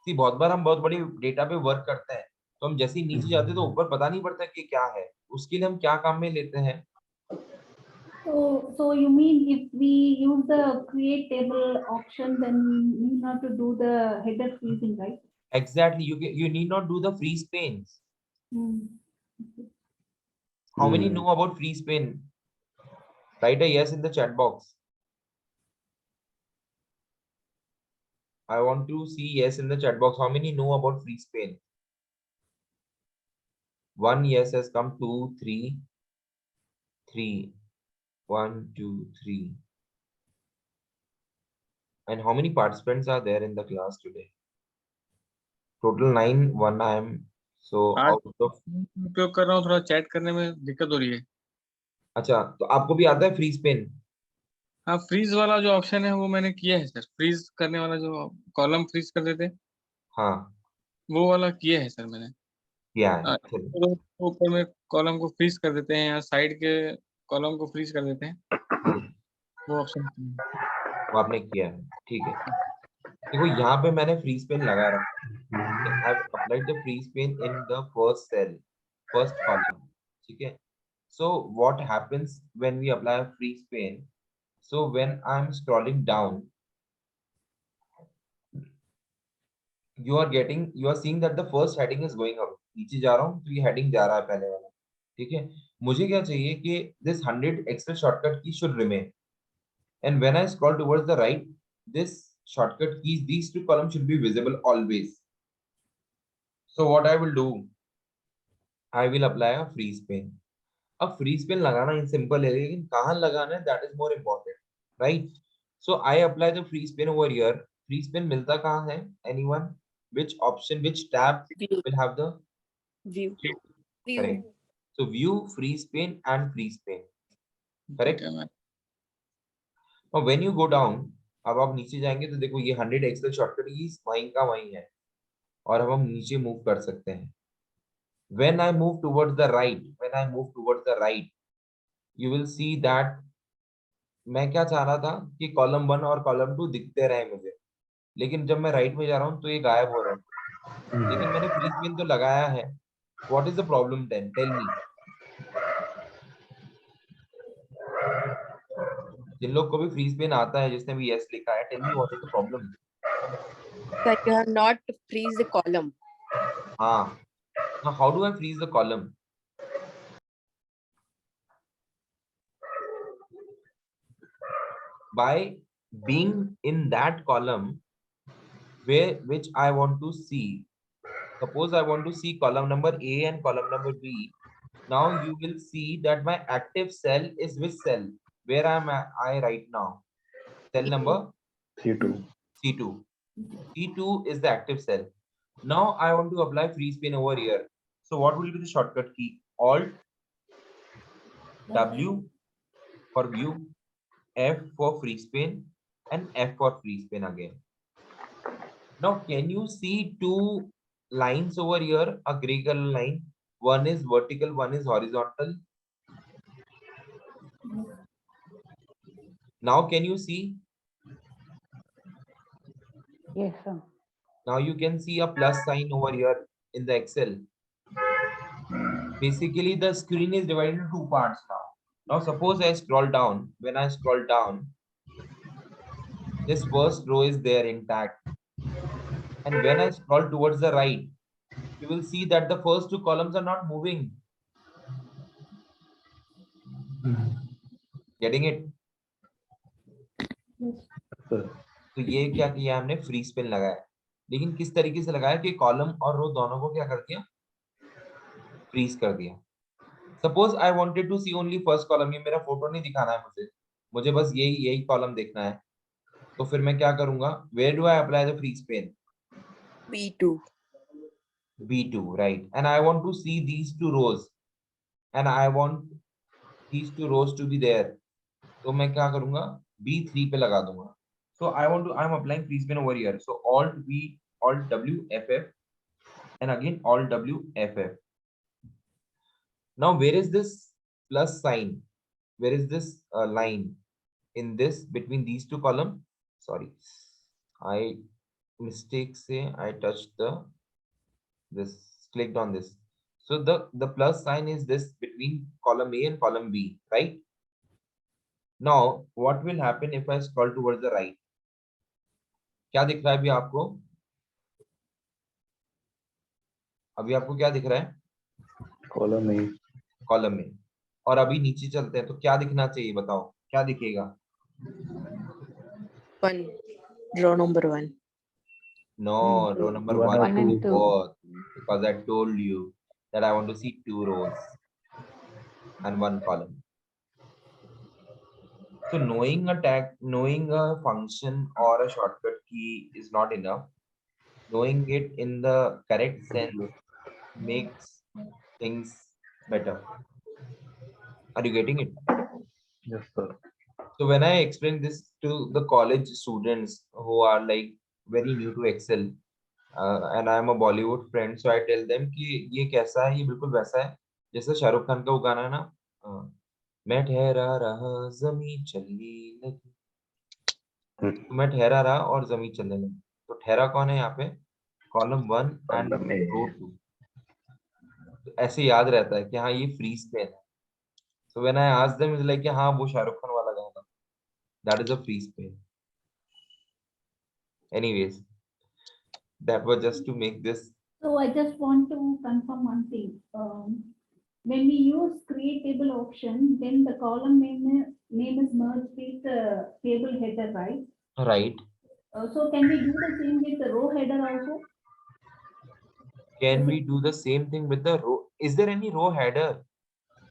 See, बहुत बार हम बहुत बड़ी data पे work करते हैं, तो हम जैसे ही नीचे जाते हैं तो ऊपर पता नहीं पड़ता कि क्या है। उसके लिए हम क्या काम में लेते हैं? So you mean if we use the create table option, then we need not to do the header freezing, right? Exactly. You need not do the freeze panes. How many know about freeze pane? Write a yes in the chat box. I want to see yes in the chat box. How many know about freeze pane? 1 yes has come. 2 3 3 1 2 3. And how many participants are there in the class today? Total 9. 1 I am. So out of उपयोग कर रहा हूँ, थोड़ा chat करने में दिक्कत हो रही है। अच्छा, तो आपको भी आता है फ्रीज पेन? हाँ, फ्रीज वाला जो ऑप्शन है वो मैंने किया है सर। फ्रीज करने वाला जो कॉलम फ्रीज कर देते, हाँ, वो वाला किया है सर मैंने। किया है। तो ऊपर में कॉलम को फ्रीज कर देते हैं या साइड के कॉलम को फ्रीज कर देते हैं, वो ऑप्शन वो आपने किया है, ठीक है। देखो यहाँ पे मैंने फ्रीज पेन लगा रखा है। I have applied the freeze pane in the first cell, first column. ठीक है। So what happens when we apply a freeze pane? So when I'm scrolling down, you are seeing that the first heading is going up. नीचे जा रहा हूँ तो ये heading जा रहा है पहले वाला, ठीक है। मुझे क्या चाहिए कि this 100 Excel shortcut key should remain, and when I scroll towards the right, this shortcut keys, these two columns should be visible always. So what I will do, I will apply a freeze pane. अब freeze pane लगाना in simple है, लेकिन कहाँ लगाना है that is more important, right? So I apply the freeze pane over here. Freeze pane मिलता कहाँ है? Anyone? Which option, which tab View. will have the View. correct? So view, freeze pane and freeze pane, correct? Now when you go down, अब आप नीचे जाएंगे तो देखो ये 100 Excel shortcut keys वहीं का वहीं है, और अब हम नीचे मूव कर सकते हैं। When I move towards the right, you will see that मैं क्या चाह रहा था कि कॉलम 1 और कॉलम 2 दिखते रहे मुझे, लेकिन जब मैं राइट में जा रहा हूँ तो ये गायब हो रहा है। लेकिन मैंने फ्रीज पेन तो लगाया है। What is the problem then? Tell me. जिन लोग को भी फ्रीज पेन आता है, जिसने भी यस लिखा है, tell me what is the problem? Sir, you have not freeze the column. हाँ, now how do I freeze the column? By being in that column which I want to see. Suppose I want to see column number A and column number B. Now you will see that my active cell is which cell? Where am I right now? Cell number C2. C2. C2 is the active cell. Now I want to apply freeze pin over here. So what will be the shortcut key? Alt W for view, F for free span, and F for free span again. Now, can you see two lines over here? A gray color line. One is vertical, one is horizontal. Now, can you see? Yes, sir. Now you can see a plus sign over here in the Excel. Basically, the screen is divided into two parts now. Now, suppose I scroll down. When I scroll down, this first row is there intact. And when I scroll towards the right, you will see that the first two columns are not moving. Getting it? Sir. तो ये क्या किया हमने free Spain लगाया, लेकिन किस तरीके से लगाया कि कॉलम और रो दोनों को क्या कर दिया, फ्रीज कर दिया. Suppose I wanted to see only first column, ये मेरा फोटो नहीं दिखाना है मुझे बस यही कॉलम देखना है. तो फिर मैं क्या करूंगा, where do I apply the freeze स्पेन? B2, right? And I want to see these two rows and I want these two rows to be there. तो मैं क्या करूंगा, B3 पे लगा दूंगा. So I'm applying free span over here. So Alt V, Alt W, FF, and again Alt W, FF. Now where is this plus sign? Where is this line in this between these two columns? Sorry, I touched clicked on this. So the plus sign is this between column A and column B, right? Now what will happen if I scroll towards the right? क्या दिख रहा है अभी आपको? अभी आपको क्या दिख रहा है? कॉलम में. और अभी नीचे चलते हैं तो क्या दिखना चाहिए, बताओ क्या दिखेगा? 1, row number 1. No, row number 1 and 2 both, because I told you that I want to see 2 rows and 1 column. So knowing a function or a shortcut key is not enough. Knowing it in the correct sense makes things better. Are you getting it? Yes, sir. So when I explain this to the college students who are like very new to Excel, and I am a Bollywood friend, so I tell them कि ये कैसा है, ये बिल्कुल वैसा है जैसे शाहरुख खान का वो गाना है ना, मैं ठहरा रहा जमीन चलने लगी. मैं ठहरा रहा और जमीन चलने लगी. तो ठहरा कौन है यहाँ पे? कॉलम 1 एंड रो 2. तो ऐसे याद रहता है कि हाँ ये फ्री स्पेन है. So when I ask them, it's like हाँ वो शाहरुख खान वाला गाना, that is a free span. Anyways, that was just to make this. So I just want to confirm one thing. When we use create table option, then the column name is merged with the table header, right? Right. So can we do the same with the row header also? Can we do the same thing with the row? Is there any row header?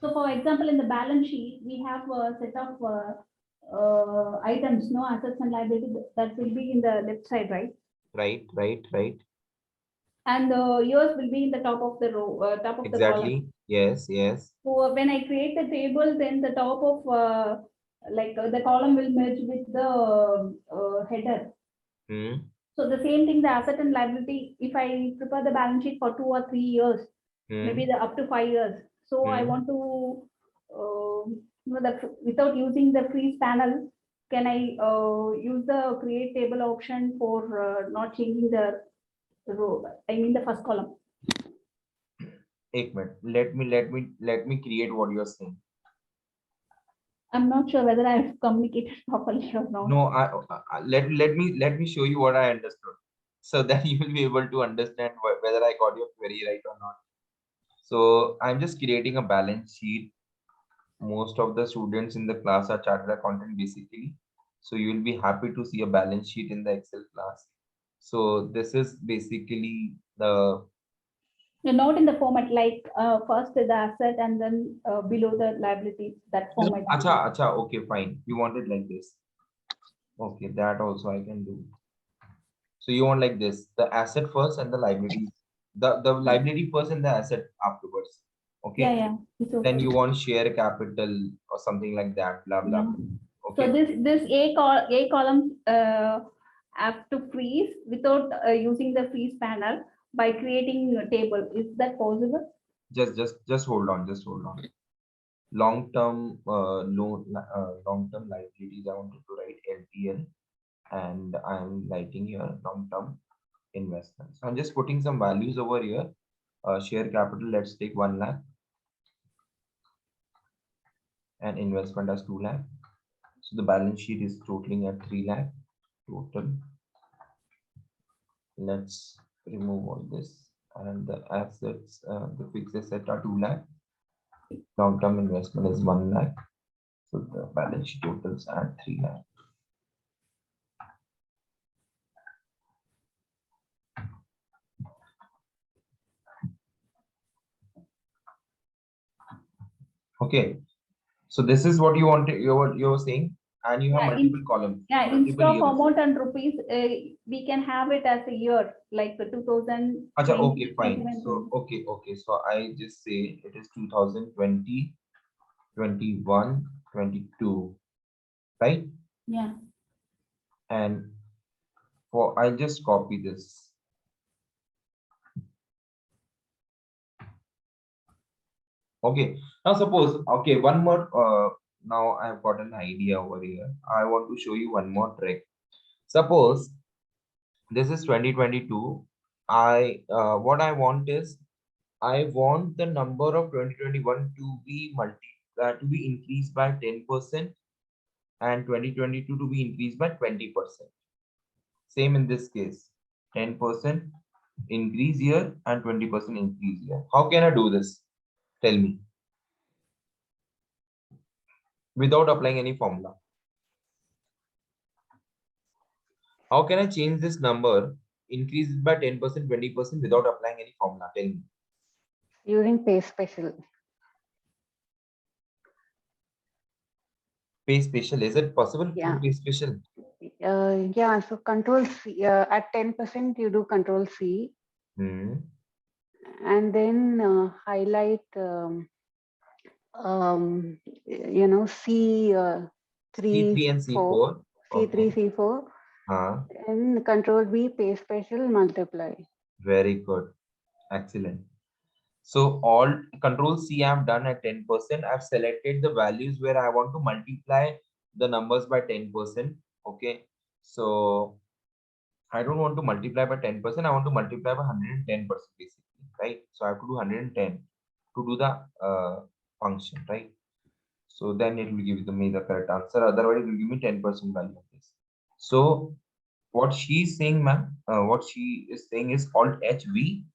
So for example, in the balance sheet, we have a set of items, no assets and liability that will be in the left side, right? Right. And yours will be in the top of the row, top of the column. Exactly. Yes. So when I create the table, then the top of the column will merge with the header. So the same thing, the asset and liability, if I prepare the balance sheet for 2 or 3 years, maybe up to 5 years. So I want to without using the freeze panel, can I use the create table option for not changing the row? I mean the first column. एक minute, let me create what you are saying. I'm not sure whether I've communicated properly or not. No, let me show you what I understood, so that you will be able to understand whether I got your query right or not. So I'm just creating a balance sheet. Most of the students in the class are chartered accountant basically, so you will be happy to see a balance sheet in the Excel class. So this is basically the. You're not in the format like first the asset and then below the liability, that format. Acha, okay, fine. You want it like this. Okay, that also I can do. So you want like this, the asset first and the liability the liability first and the asset afterwards. Okay. Yeah, yeah. It's okay. Then you want share capital or something like that. Blah blah. Yeah. Okay. So this A column have to freeze without using the freeze panel by creating a table. Is that possible? Just hold on. Just hold on. Long-term long-term liabilities. I wanted to write LTL, and I'm writing here long-term investments. I'm just putting some values over here. Share capital. Let's take 1 lakh. And investment as 2 lakh. So the balance sheet is totaling at 3 lakh total. Let's remove all this, and the assets, the fixed assets are 2 lakh. Long-term investment is 1 lakh. So the balance sheet totals at 3 lakh. Okay. So this is what you want. You're saying, and you have Yeah, multiple columns. Yeah, multiple instead of years. amount and rupees, we can have it as a year, like 2000. Acha, okay, fine. So okay. So I just say it is 2020, 21, 22, right? Yeah. And for I'll just copy this. Okay. Now suppose, okay, one more. Now I've got an idea over here. I want to show you one more trick. Suppose this is 2022. What I want is, I want the number of 2021 to be increased by 10%, and 2022 to be increased by 20%. Same in this case, 10% increase here and 20% increase here. How can I do this? Tell me. Without applying any formula. How can I change this number, increase it by 10%, 20% without applying any formula? Tell me. Using pay special. Pay special, is it possible? Yeah. Pay special. Yeah, so control C, at 10% you do control C, and then highlight C3, C3 and C4. C3, C4, and control B, pay special, multiply. Very good. Excellent. So all control C I've done at 10%. I've selected the values where I want to multiply the numbers by 10%. Okay. So I don't want to multiply by 10%. I want to multiply by 110% basically, right? So I have to do 110 to do the function, right? So then it will give me the correct answer. Otherwise, it will give me 10% value of this. So what she's saying, ma'am, what she is saying is Alt HV.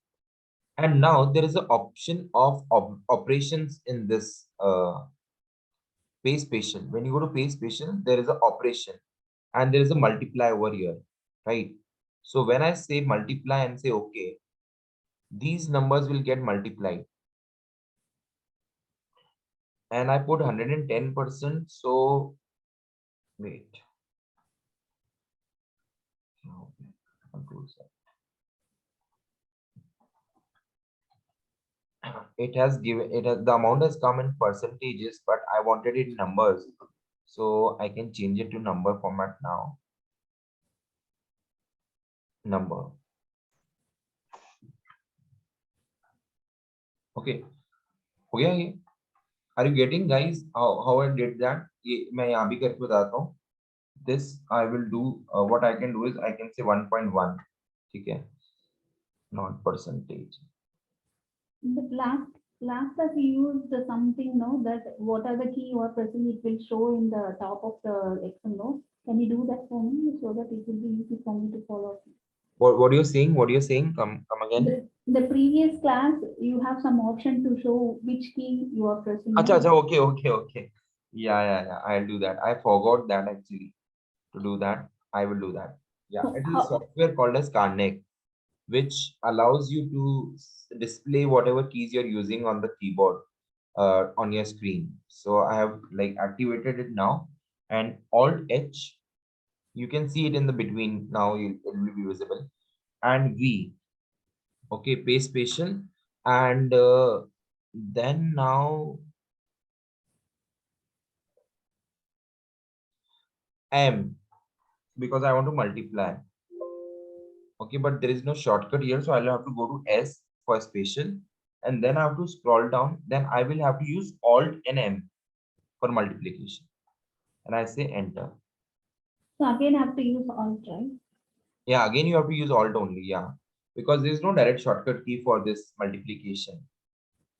And now there is an option of operations in this pay special. When you go to pay special, there is an operation and there is a multiply over here, right? So when I say multiply and say okay, these numbers will get multiplied. And I put 110%. So wait. It has given the amount has come in percentages, but I wanted it in numbers, so I can change it to number format now. Number. Okay. हो गया ये? Are you getting, guys, how I did that? ये मैं यहाँ भी करके बताता हूँ. This I will do. What I can do is I can say 1.1. ठीक है? Not percentage. The last that we used something, no, that what are the key you are pressing, it will show in the top of the Excel, no? Can you do that for me so that it will be easy for me to follow? What are you saying? What are you saying? Come again. The previous class, you have some option to show which key you are pressing. Acha, okay. Yeah. I'll do that. I forgot that actually. To do that, I will do that. Yeah, So it is a software called as Carnegie, which allows you to display whatever keys you're using on the keyboard on your screen. So I have like activated it now, and Alt H, you can see it in the between now. It will be visible, and V. Okay, pay special, and then now M, because I want to multiply. Okay, but there is no shortcut here, so I'll have to go to S for special, and then I have to scroll down. Then I will have to use Alt and M for multiplication, and I say enter. So again, I have to use alt, right? Yeah, again you have to use Alt only, yeah, because there is no direct shortcut key for this multiplication.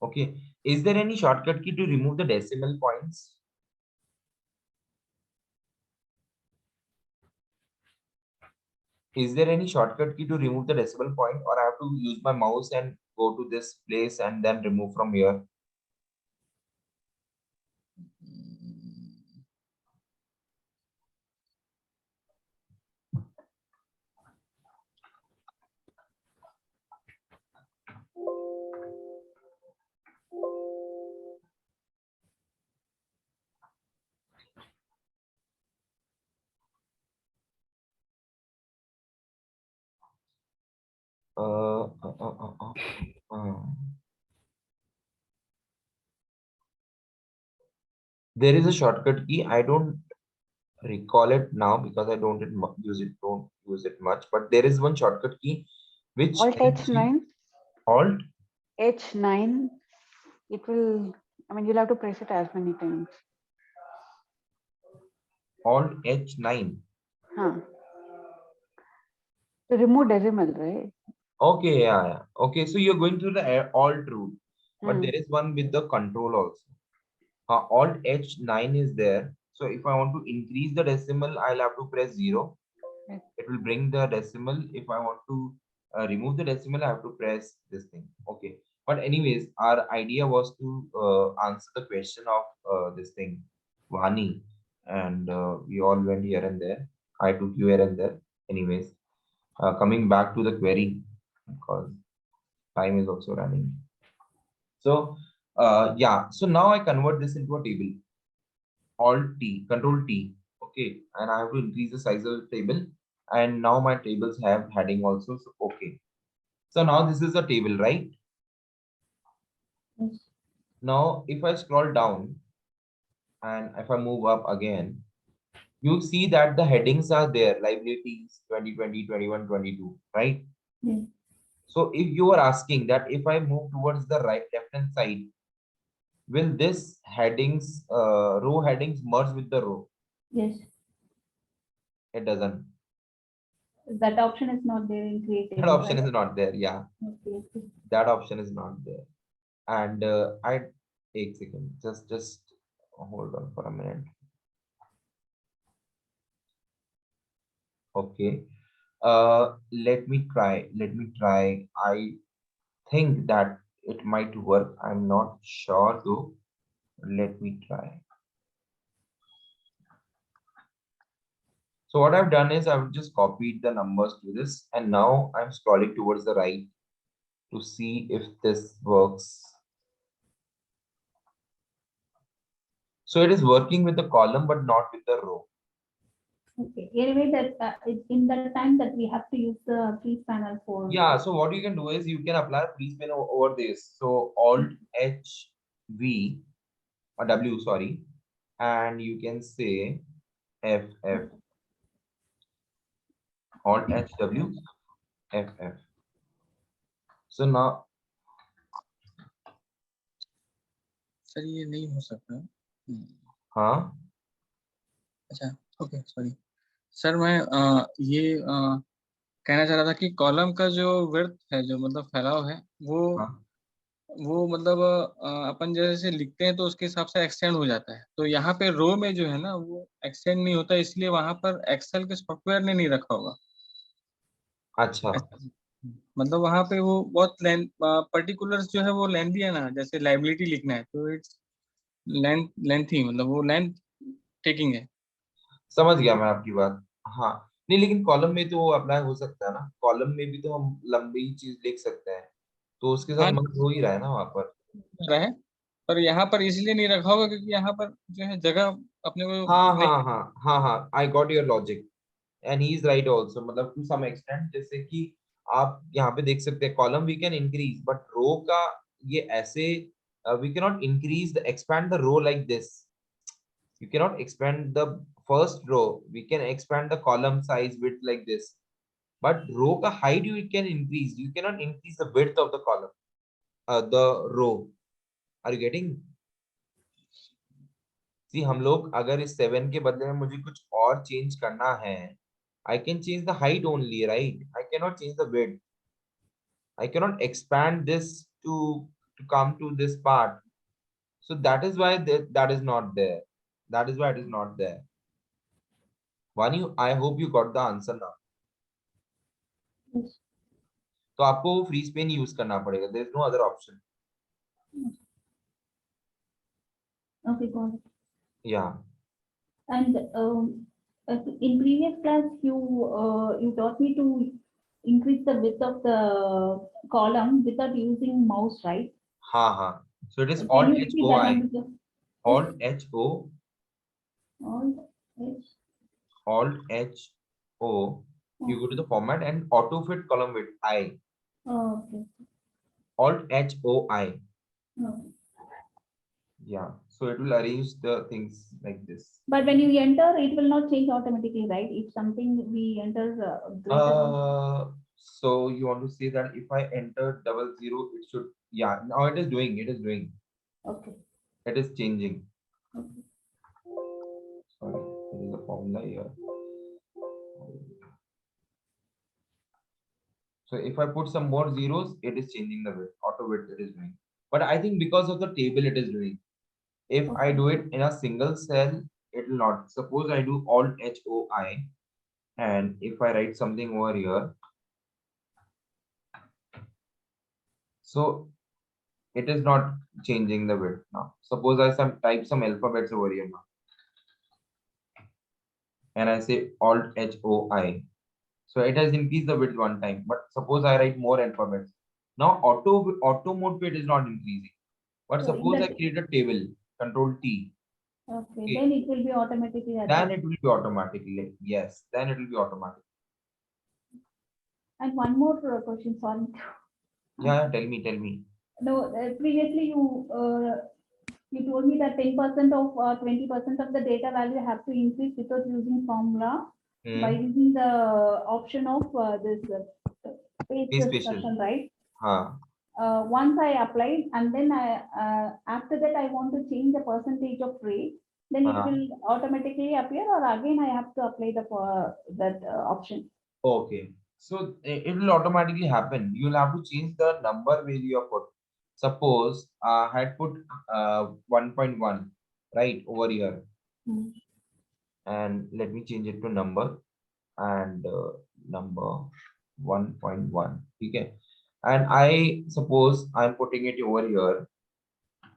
Okay, is there any shortcut key to remove the decimal points? Is there any shortcut key to remove the decimal point, or I have to use my mouse and go to this place and then remove from here? There is a shortcut key. I don't recall it now because I don't use it much. But there is one shortcut key which Alt helps you- H9, Alt H9, it will, I mean, you'll have to press it as many times. Alt H9. Huh. To remove decimal, right? Okay, yeah. Okay, so you're going through the Alt route, but Hmm. there is one with the control also. Alt H9 is there. So if I want to increase the decimal, I'll have to press 0. Right. It will bring the decimal. If I want to remove the decimal, I have to press this thing. Okay. But anyways, our idea was to answer the question of this thing, Vani, and we all went here and there. I took you here and there. Anyways, coming back to the query, because time is also running. So yeah, so now I convert this into a table. Alt T, Control T. Okay, and I have to increase the size of the table. And now my tables have heading also. So okay. So now this is a table, right? Yes. Now if I scroll down and if I move up again, you see that the headings are there, liabilities 2020, 21, 22, right? Yes. So if you are asking that if I move towards the right left hand side, will this headings, row headings merge with the row? Yes. It doesn't. That option is not there in create That table, option right? is not there. Yeah, Okay, okay. that option is not there. And I take second. Just hold on for a minute. Okay. Let me try. I think that it might work. I'm not sure though. Let me try. So what I've done is I've just copied the numbers to this, and now I'm scrolling towards the right to see if this works. So it is working with the column, but not with the row. Okay. Anyway, that in that time that we have to use the freeze panel for. Yeah. So what you can do is you can apply freeze panel over this. So Alt H V or W, sorry, and you can say F F. Alt H W F F. So now. Sir ये नहीं हो सकता। हाँ. अच्छा, okay, sorry sir, मैं ये कहना चाह रहा था कि कॉलम का जो विड्थ है, जो मतलब फैलाव है, वो मतलब अपन जैसे लिखते हैं तो उसके हिसाब से एक्सटेंड हो जाता है। तो यहाँ पे रो में जो है ना वो एक्सटेंड नहीं होता, इसलिए वहां पर एक्सेल के सॉफ्टवेयर ने नहीं रखा होगा। अच्छा। मतलब वहां पे वो बहुत पर्टिकुलर्स जो है वो लेंथी है ना, जैसे लाइबिलिटी लिखना है तो इट्स लेंथी, मतलब वो लेंथ टेकिंग है। समझ गया मैं आपकी बात। हाँ, नहीं लेकिन कॉलम में तो वो अप्लाई हो सकता है ना, कॉलम में भी तो हम लंबी चीज लिख सकते हैं, तो उसके साथ मर्ज हो ही रहा है ना वहां पर। रहा है, पर यहाँ पर इसलिए नहीं रखा होगा क्योंकि यहाँ पर जो है जगह अपने को हाँ नहीं। हाँ हाँ हाँ हाँ, I got your logic and he is right also. मतलब टू सम एक्सटेंट, जैसे कि आप यहाँ पे देख सकते हैं column we can increase, but row का ये ऐसे we can not increase the expand the row like this. You cannot expand the first row. We can expand the column size width like this, but row ka height you can increase. You cannot increase the width of the column, the row. Are you getting? See, हम लोग अगर इस 7 के बदले में मुझे कुछ और चेंज करना है, I can change the height only, right? I cannot change the width. I cannot expand this to come to this part. So that is why that is not there. That is why it is not there. Vani, I hope you got the answer now. Yes. तो आपको free Spain use करना पड़ेगा. There is no other option. Okay, got it. Yeah. And in previous class, you taught me to increase the width of the column without using mouse, right? हाँ. So it is Can Alt you H repeat O that I. one because- Alt H O. Alt H. Alt H O. You go to the format and auto fit column width I. Oh, okay. Alt H O I. Okay. Yeah. So it will arrange the things like this. But when you enter, it will not change automatically, right? If something we enter greater than. So you want to say that if I enter 00, it should, yeah, now it is doing, Okay. it is changing. Okay. Sorry, there is a formula here. So if I put some more zeros, it is changing the width, auto width it is doing. But I think because of the table it is doing. If I do it in a single cell, it will not. Suppose I do Alt H O I, and if I write something over here, so it is not changing the width now. Suppose I type some alphabets over here now, and I say Alt H O I. So it has increased the width one time. But suppose I write more alphabets. Now auto mode width is not increasing. But So in suppose I that- create a table, Control T. Okay, then it will be automatically. Then it will be automatically. Yes, then it will be automatic. And one more question, sorry. Yeah, tell me. No, previously you told me that 10% of 20% of the data value have to increase without using formula by using the option of this page Page special. discussion, right? Huh. Once I applied, and then after that I want to change the percentage of rate, then it will automatically appear, or again I have to apply that option. Okay. So it will automatically happen. You'll have to change the number where you have put. Suppose I had put 1.1 right over here. And let me change it to number and number 1.1. Okay. And I suppose I'm putting it over here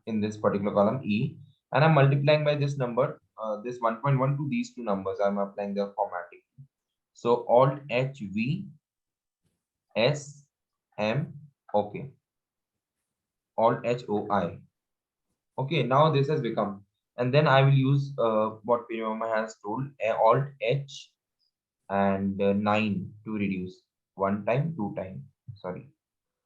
in this particular column E, and I'm multiplying by this number, this 1.1 to these two numbers. I'm applying the formatting. So Alt H V S M. Okay. Alt H O I. Okay. Now this has become, and then I will use what Pinoma has told, Alt H and 9 to reduce. One time, two time. Sorry.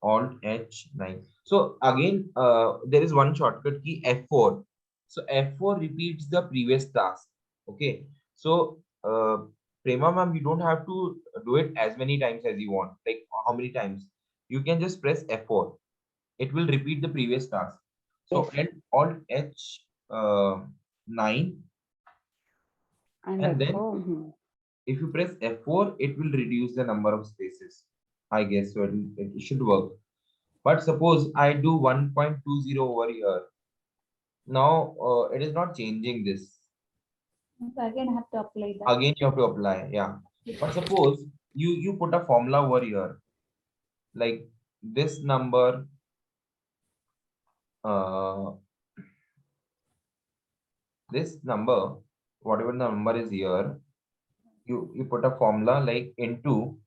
Alt H9. So again, there is one shortcut key F4. So F4 repeats the previous task. Okay. So Prema ma'am, you don't have to do it as many times as you want. Like how many times? You can just press F4. It will repeat the previous task. So Yes. Alt H 9. And then if you press F4, it will reduce the number of spaces. I guess so it should work. But suppose I do 1.20 over here. Now it is not changing this. So again I have to apply that. Again you have to apply, yeah. But suppose you put a formula over here, like this number, whatever the number is here, you put a formula like into,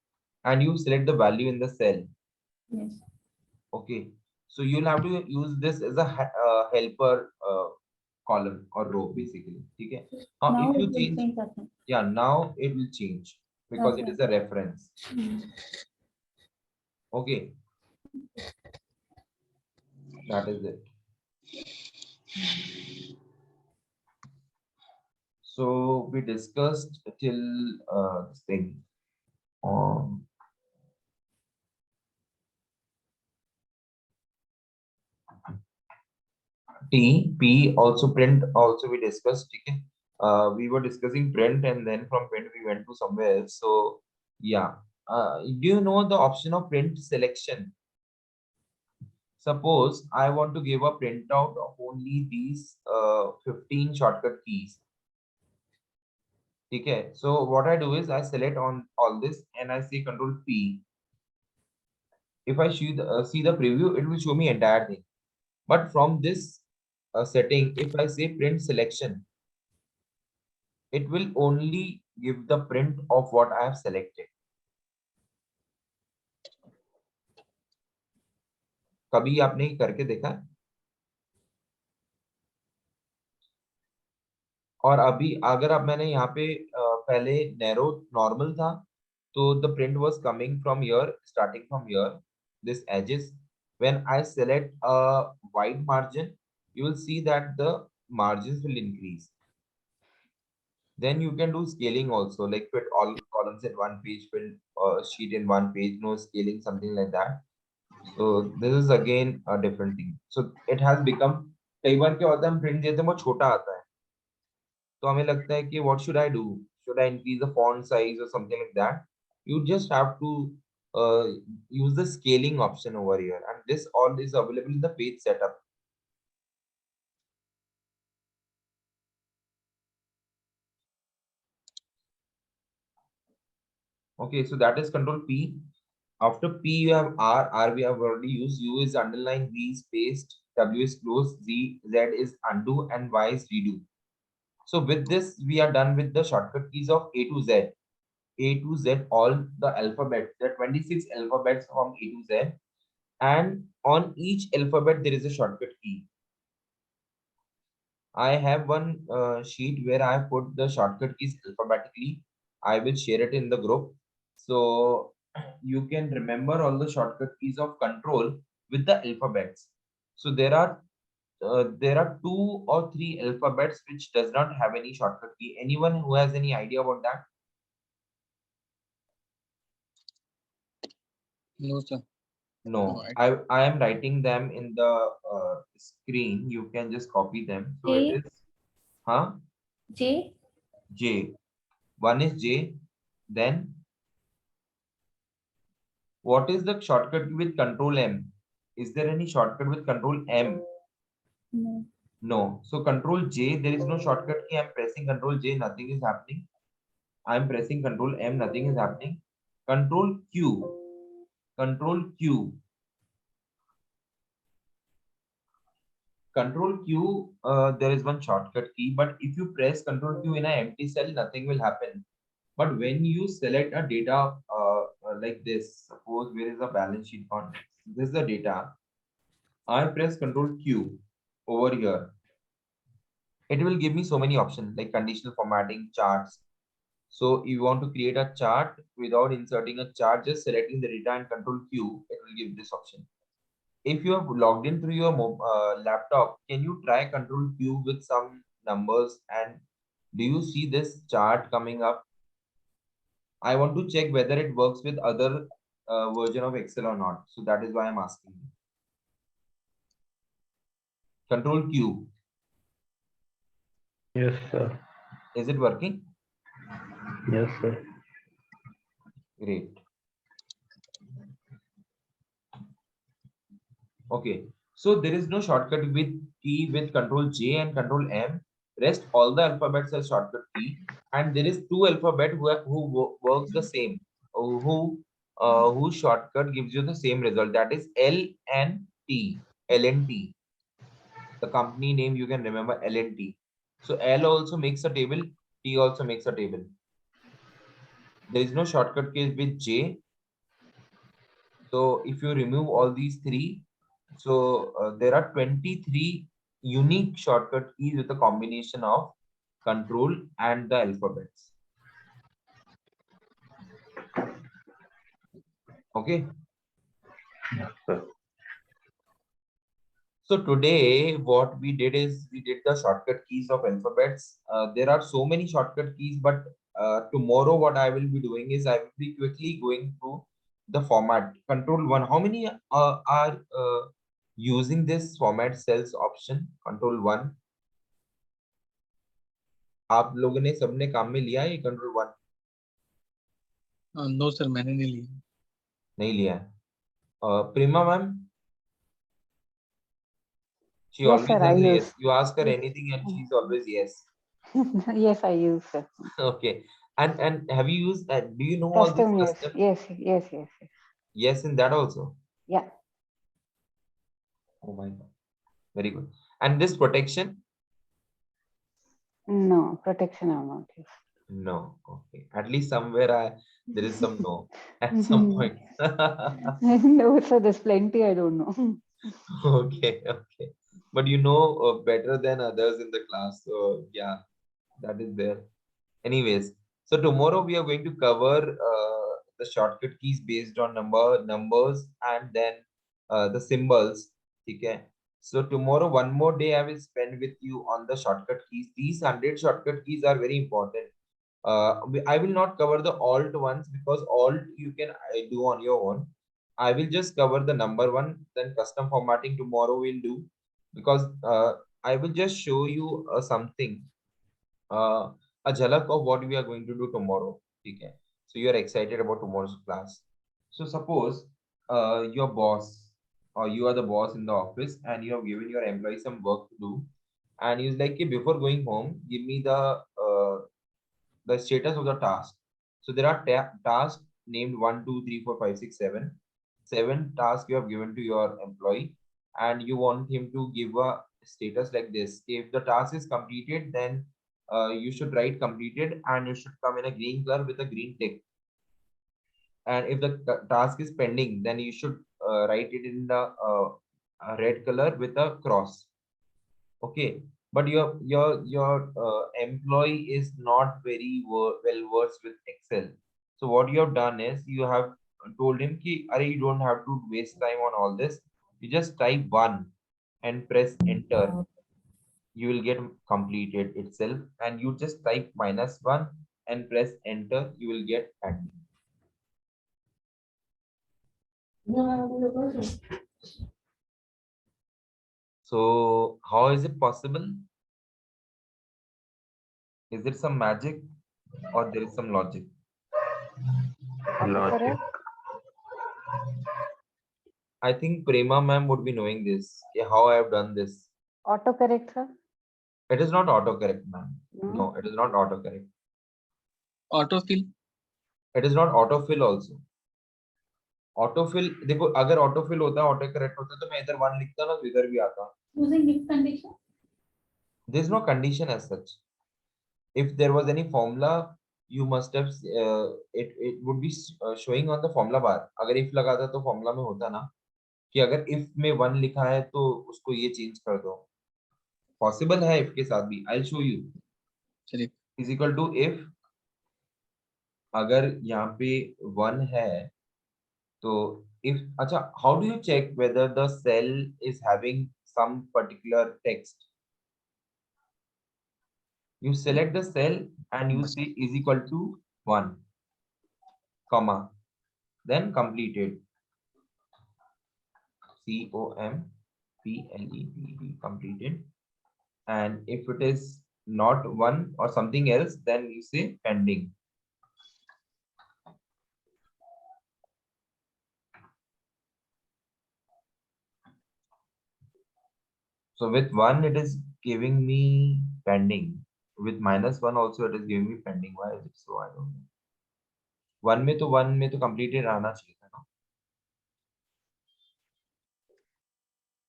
and you select the value in the cell. Yes. Okay, so you'll have to use this as a helper column or row basically. Okay. Now if you change, yeah, now it will change because it is a reference. Okay, that is it. So we discussed till this thing. T, P, also print, also we discussed. Okay? We were discussing print, and then from print we went to somewhere else. So yeah, do you know the option of print selection? Suppose I want to give a printout of only these 15 shortcut keys. Okay, so what I do is I select on all this and I say Control P. If I see the preview, it will show me entire thing. But from this setting, if I say print selection, it will only give the print of what I have selected. कभी आपने करके देखा है? और अभी अगर आप मैंने यहाँ पे पहले नैरो नॉर्मल था तो the print was coming from here, starting from here, this edges. When I select a wide margin, you will see that the margins will increase. Then you can do scaling also, like put all columns in one page, put sheet in one page, no scaling, something like that. So this is again a different thing. So it has become, कई बार क्या होता है हम print देते हैं वो छोटा आता है तो हमें लगता है कि what should I do? Should I increase the font size or something like that? You just have to use the scaling option over here, and this all is available in the page setup. Okay, so that is Control P. After P, you have R. R we have already used. U is underline, V is paste, W is close, Z is undo, and Y is redo. So with this, we are done with the shortcut keys of A to Z. A to Z, all the alphabets. There are 26 alphabets from A to Z. And on each alphabet, there is a shortcut key. I have one sheet where I have put the shortcut keys alphabetically. I will share it in the group. So you can remember all the shortcut keys of control with the alphabets. So there are 2 or 3 alphabets which does not have any shortcut key. Anyone who has any idea about that? No, sir. No, I am writing them in the screen. You can just copy them. So J. it is, huh? J. J. One is J. Then what is the shortcut with Control M? Is there any shortcut with Control M? No. No. So Control J, there is no shortcut key. I'm pressing Control J, nothing is happening. I'm pressing Control M, nothing is happening. Control Q. Control Q. Control Q, there is one shortcut key, but if you press Control Q in an empty cell, nothing will happen. But when you select a data like this, suppose where is the balance sheet on? This is the data. I press Control Q over here. It will give me so many options like conditional formatting, charts. So you want to create a chart without inserting a chart, just selecting the data and Control Q, it will give this option. If you have logged in through your laptop, can you try Control Q with some numbers, and do you see this chart coming up? I want to check whether it works with other version of Excel or not. So that is why I'm asking you. Control Q. Yes, sir. Is it working? Yes, sir. Great. Okay. So there is no shortcut with key with Control J and Control M. Rest all the alphabets are shortcut key, and there is 2 alphabet who works the same. Whose shortcut gives you the same result. That is L and T. L and T. The company name you can remember, L and T. So L also makes a table. T also makes a table. There is no shortcut key with J. So if you remove all these 3, so there are 23 unique shortcut keys with a combination of control and the alphabets. Okay. Sir. So today what we did is we did the shortcut keys of alphabets. There are so many shortcut keys, but tomorrow what I will be doing is I will be quickly going through the format. Control 1. How many are using this format cells option? Control 1. आप लोगों ने सबने काम में लिया है ये control 1? No sir, मैंने नहीं लिया. नहीं लिया है. प्रेमा ma'am, she Yes, always sir, I has a use. yes. You ask her anything and she's always yes. Yes, I use, sir. Okay. And have you used that? Do you know all Custom, this yes, custom? yes. Yes, in that also. Yeah. Oh my God. Very good. And this protection? No, protection I'm not using. No. Okay. At least somewhere there is some no at some point. No, sir, there's plenty I don't know. Okay. Okay. But you know better than others in the class. So yeah, that is there. Anyways, so tomorrow we are going to cover the shortcut keys based on numbers and then the symbols. Okay. So tomorrow, one more day I will spend with you on the shortcut keys. These 100 shortcut keys are very important. I will not cover the alt ones because alt you can do on your own. I will just cover the number one, then custom formatting tomorrow we'll do, because I will just show you something, a jhalak of what we are going to do tomorrow. Okay. So you are excited about tomorrow's class. So suppose your boss, or you are the boss in the office and you have given your employee some work to do, and he's like, "Okay, before going home, give me the status of the task." So there are tasks named 1, 2, 3, 4, 5, 6, 7. 7 tasks you have given to your employee, and you want him to give a status like this. If the task is completed, then you should write completed, and you should come in a green color with a green tick. And if the task is pending, then you should write it in the red color with a cross. Okay. But your employee is not very well versed with Excel. So what you have done is you have told him ki, "Arey, you don't have to waste time on all this. You just type 1 and press enter. You will get completed itself, and you just type -1 and press enter. You will get admin." So how is it possible? Is it some magic or there is some logic? Logic. I think Prema ma'am would be knowing this. Yeah, how I have done this. Autocorrect, sir? It is not autocorrect, ma'am. No. No, it is not autocorrect. Autofill. It is not autofill also. Autofill, देखो अगर autofill होता autocorrect होता तो मैं इधर 1 लिखता ना तो इधर भी आता. Using if condition? There is no condition as such. If there was any formula, you must have it would be showing on the formula bar. अगर if लगाता तो formula में होता ना कि अगर if में 1 लिखा है तो उसको ये change कर दो. Possible है if के साथ भी. I'll show you. चलिए. Is equal to if अगर यहाँ पे 1 है तो if, अच्छा, how do you check whether the cell is having some particular text? You select the cell and you say is equal to 1, comma, then completed. COMPLETED, completed. And if it is not 1 or something else, then you say pending. So with 1, it is giving me pending. With -1 also, it is giving me pending. Why is it so? I don't know. 1 में तो completed आना चाहिए था ना?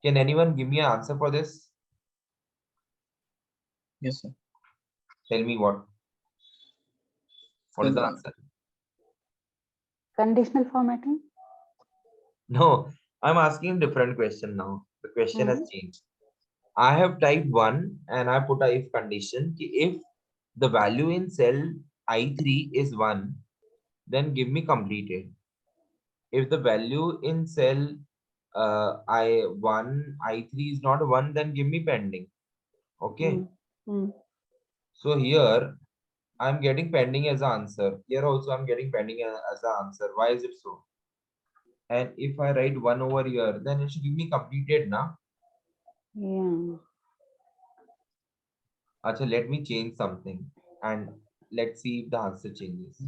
Can anyone give me an answer for this? Yes, sir. Tell me what. What is the answer? Conditional formatting? No, I'm asking a different question now. The question has changed. I have typed 1 and I put a if condition. If the value in cell I3 is 1, then give me completed. If the value in cell I3 is not 1, then give me pending. Okay. Mm. So here I'm getting pending as an answer. Here also I'm getting pending as an answer. Why is it so? And if I write 1 over here, then it should give me completed now. Yeah. Acha, let me change something and let's see if the answer changes.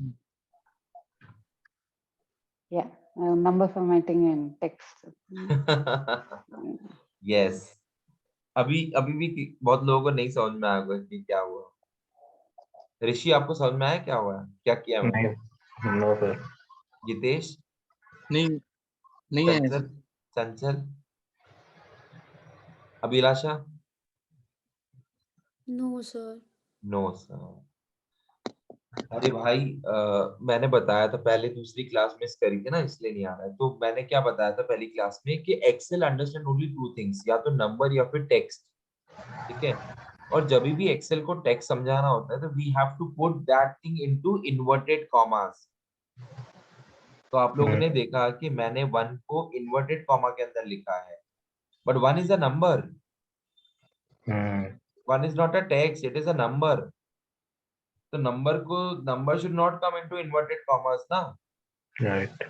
Yeah. Number formatting and text. Yes. अभी भी बहुत लोगों को नहीं समझ में आएगा कि क्या हुआ. ऋषि, आपको समझ में आया क्या हुआ, क्या किया मैंने? No sir. गितेश, नहीं है Chanchal, Chanchal, Abhilasha? No, sir. No sir. अरे भाई, मैंने बताया था पहले, दूसरी क्लास मिस करी थी ना, इसलिए नहीं आ रहा है. तो मैंने क्या बताया था पहली क्लास में कि एक्सेल अंडरस्टैंड ओनली 2 थिंग्स, या तो नंबर या फिर टेक्स्ट. ठीक है. और जब भी एक्सेल को टेक्स्ट समझाना होता है तो we have to put that thing into inverted commas. तो आप लोगों ने देखा कि मैंने 1 को इन्वर्टेड कॉमा के अंदर लिखा है, but 1 is a number. 1 is not a text, it is a number. तो number should not come into inverted commas ना. Right.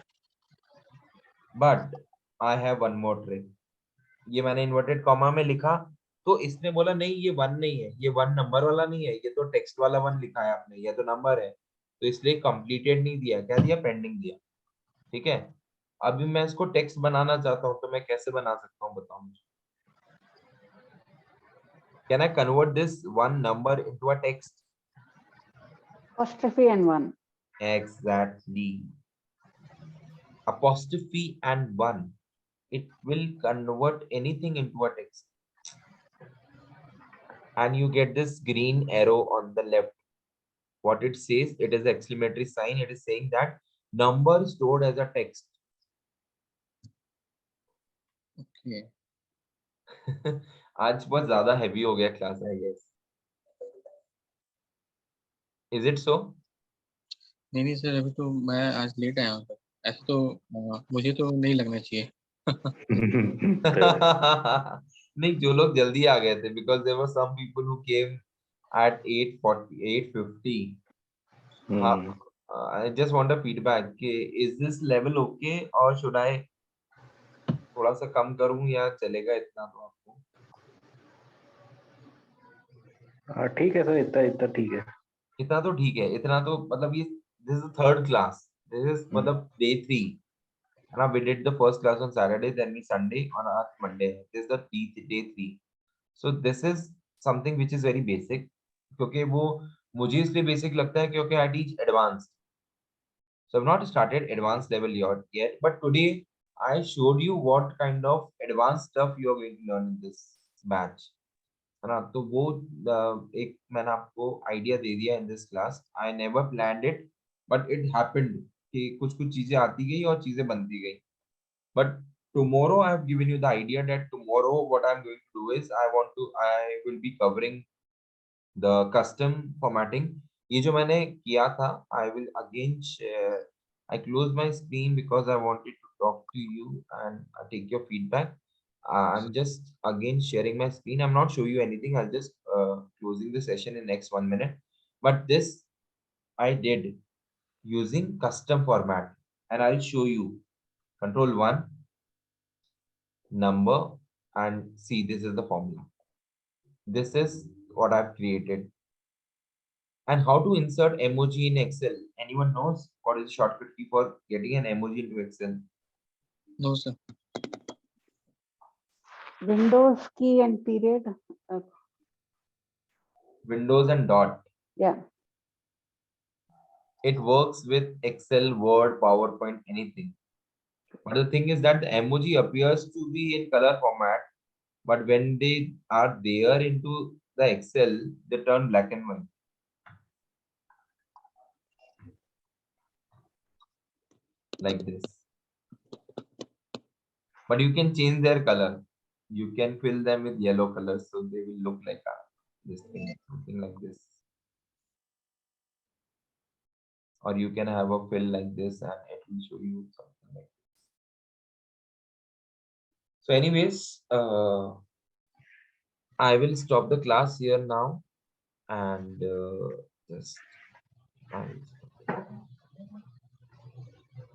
But I have one more trick. ये मैंने इन्वर्टेड कॉमा में लिखा, तो इसने बोला नहीं ये 1 नहीं है, ये 1 नंबर वाला नहीं है, ये तो टेक्स्ट वाला 1 लिखा है आपने, ये तो नंबर है. तो इसलिए कंप्लीटेड नहीं दिया, क्या दिया, पेंडिंग दिया. ठीक है. अभी मैं इसको टेक्स्ट बनाना चाहता हूँ, तो मैं कैसे बना सकता हूँ, बताओ मुझे. Can I convert this 1 number into a text? Apostrophe and 1. Exactly. Apostrophe and 1. It will convert anything into a text. And you get this green arrow on the left. What it says, it is an exclamatory sign. It is saying that number stored as a text. Okay. आज बहुत ज्यादा heavy हो गया class, I guess. Is it so? नहीं sir, अभी तो मैं आज लेट आया हूँ सर. ऐसे तो मुझे तो नहीं लगना चाहिए. नहीं, जो लोग जल्दी आ गए थे, because there were some people who came at 8:40, 8:50. I just want a feedback. Is this level okay, or should I थोड़ा सा कम करूं, या चलेगा इतना? तो आपको ठीक है सर, इतना ठीक है. इतना तो ठीक है. इतना तो मतलब ये this is third class, this is मतलब डे 3 है ना. We did the first class on Saturday, then we Sunday, on our Monday. This is the day 3. So this is something which is very basic, क्योंकि वो मुझे इसलिए basic लगता है क्योंकि I teach advanced. So I've not started advanced level yet, but today I showed you what kind of advanced stuff you are going to learn in this batch. है ना. तो वो एक मैंने आपको आइडिया दे दिया in this class. I never planned it, but it happened कि कुछ चीजें आती गई और चीजें बनती गई. But tomorrow I have given you the idea that tomorrow what I'm going to do is I will be covering the custom formatting. ये जो मैंने किया था, I will again share. I close my screen because I wanted to talk to you and take your feedback. I'm just again sharing my screen. I'm not showing you anything. I'll just closing the session in next 1 minute. But this I did using custom format, and I'll show you. Control 1, number, and see, this is the formula. This is what I've created. And how to insert emoji in Excel? Anyone knows what is the shortcut key for getting an emoji into Excel? No sir. Windows key and period. Windows and dot. Yeah. It works with Excel, Word, PowerPoint, anything. But the thing is that the emoji appears to be in color format, but when they are there into the Excel, they turn black and white. Like this. But you can change their color. You can fill them with yellow color, so they will look like this thing, something like this. Or you can have a fill like this, and it will show you something like this. So anyways, I will stop the class here now, and just